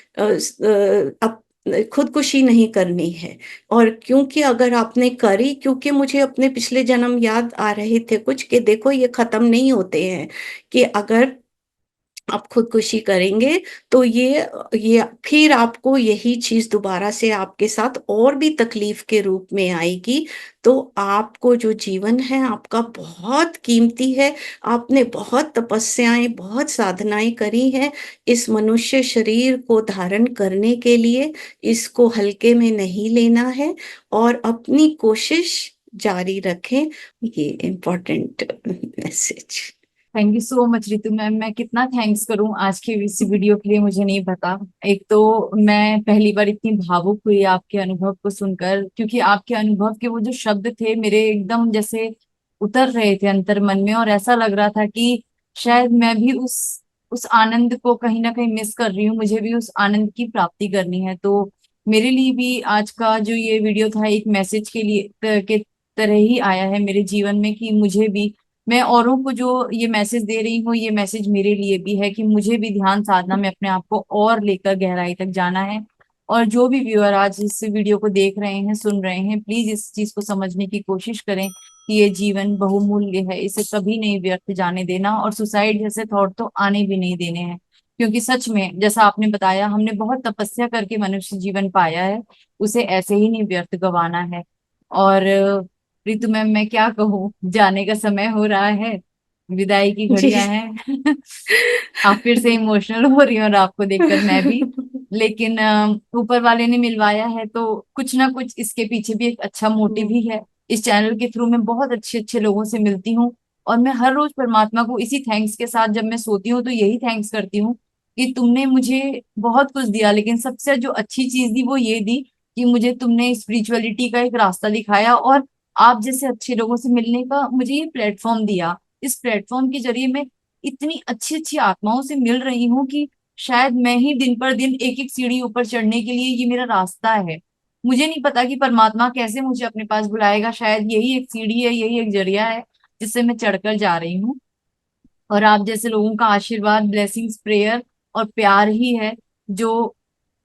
खुदकुशी नहीं करनी है। और क्योंकि अगर आपने करी, क्योंकि मुझे अपने पिछले जन्म याद आ रहे थे कुछ, कि देखो ये खत्म नहीं होते हैं, कि अगर आप खुदकुशी करेंगे तो ये फिर आपको यही चीज़ दोबारा से आपके साथ और भी तकलीफ के रूप में आएगी। तो आपको जो जीवन है आपका बहुत कीमती है। आपने बहुत तपस्याएँ, बहुत साधनाएँ करी हैं इस मनुष्य शरीर को धारण करने के लिए। इसको हल्के में नहीं लेना है, और अपनी कोशिश जारी रखें। ये important message. Thank you so much Ritu ma'am. मैं कितना थैंक्स करूं आज के इस वीडियो के लिए, मुझे नहीं पता। एक तो मैं पहली बार इतनी भावुक हुई आपके अनुभव को सुनकर, क्योंकि आपके अनुभव के वो जो शब्द थे मेरे एकदम जैसे उतर रहे थे अंतर मन में, और ऐसा लग रहा था कि शायद मैं भी उस आनंद को कहीं ना कहीं मिस कर रही हूँ, मुझे भी उस आनंद की प्राप्ति करनी है। तो मेरे लिए भी आज का जो ये वीडियो था एक मैसेज के लिए के तरह ही आया है मेरे जीवन में, कि मुझे भी, मैं औरों को जो ये मैसेज दे रही हूँ, ये मैसेज मेरे लिए भी है कि मुझे भी ध्यान साधना में अपने आप को और लेकर गहराई तक जाना है। और जो भी व्यूअर आज इस वीडियो को देख रहे हैं, सुन रहे हैं, प्लीज इस चीज को समझने की कोशिश करें कि ये जीवन बहुमूल्य है, इसे कभी नहीं व्यर्थ जाने देना, और सुसाइड जैसे थॉट तो आने भी नहीं देने हैं। क्योंकि सच में जैसा आपने बताया, हमने बहुत तपस्या करके मनुष्य जीवन पाया है, उसे ऐसे ही नहीं व्यर्थ गंवाना है। और रितु मैम, मैं क्या कहूँ, जाने का समय हो रहा है, विदाई की जी। घड़ियां हैं। आप फिर से इमोशनल हो रही हो, और आपको देखकर मैं भी। लेकिन ऊपर वाले ने मिलवाया है, तो कुछ ना कुछ इसके पीछे भी एक अच्छा मोटिव ही है। इस चैनल के थ्रू मैं बहुत अच्छे अच्छे लोगों से मिलती हूँ, और मैं हर रोज परमात्मा को इसी थैंक्स के साथ जब मैं सोती हूँ तो यही थैंक्स करती हूँ कि तुमने मुझे बहुत कुछ दिया, लेकिन सबसे जो अच्छी चीज दी वो ये दी कि मुझे तुमने स्पिरिचुअलिटी का एक रास्ता दिखाया, और आप जैसे अच्छे लोगों से मिलने का मुझे ये प्लेटफॉर्म दिया। इस प्लेटफॉर्म के जरिए मैं इतनी अच्छी अच्छी आत्माओं से मिल रही हूँ कि शायद मैं ही दिन पर दिन एक एक सीढ़ी ऊपर चढ़ने के लिए ये मेरा रास्ता है। मुझे नहीं पता कि परमात्मा कैसे मुझे अपने पास बुलाएगा, शायद यही एक सीढ़ी है, यही एक जरिया है जिससे मैं चढ़कर जा रही हूँ। और आप जैसे लोगों का आशीर्वाद, ब्लेसिंग्स, प्रेयर और प्यार ही है जो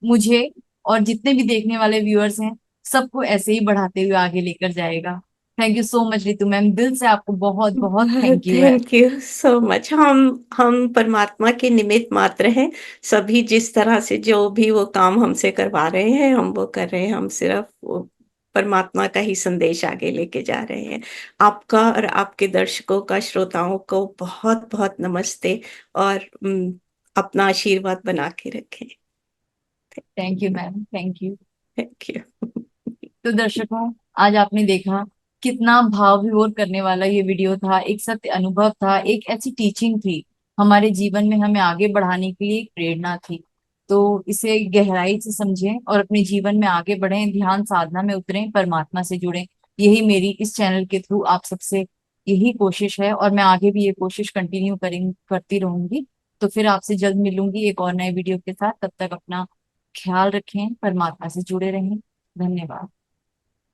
मुझे और जितने भी देखने वाले व्यूअर्स हैं सबको ऐसे ही बढ़ाते हुए आगे लेकर जाएगा। Thank you so much Ritu ma'am, दिल से आपको बहुत बहुत थैंक यू है। Thank you so much. हम परमात्मा के निमित्त मात्र हैं। सभी जिस तरह से जो भी वो काम हमसे करवा रहे हैं, हम वो कर रहे हैं। हम सिर्फ वो परमात्मा का ही संदेश आगे लेके जा रहे हैं। आपका और आपके दर्शकों का, श्रोताओं को बहुत-बहुत नमस्ते, और अपना आशीर्वाद बना के रखें। Thank you ma'am, thank you. Thank you. तो दर्शकों, आज आपने देखा कितना भाव विभोर करने वाला ये वीडियो था, एक सत्य अनुभव था, एक ऐसी टीचिंग थी हमारे जीवन में हमें आगे बढ़ाने के लिए, एक प्रेरणा थी। तो इसे गहराई से समझें और अपने जीवन में आगे बढ़ें, ध्यान साधना में उतरें, परमात्मा से जुड़ें। यही मेरी इस चैनल के थ्रू आप सबसे यही कोशिश है, और मैं आगे भी ये कोशिश कंटिन्यू करती रहूंगी। तो फिर आपसे जल्द मिलूंगी एक और नए वीडियो के साथ। तब तक अपना ख्याल रखें, परमात्मा से जुड़े रहें। धन्यवाद।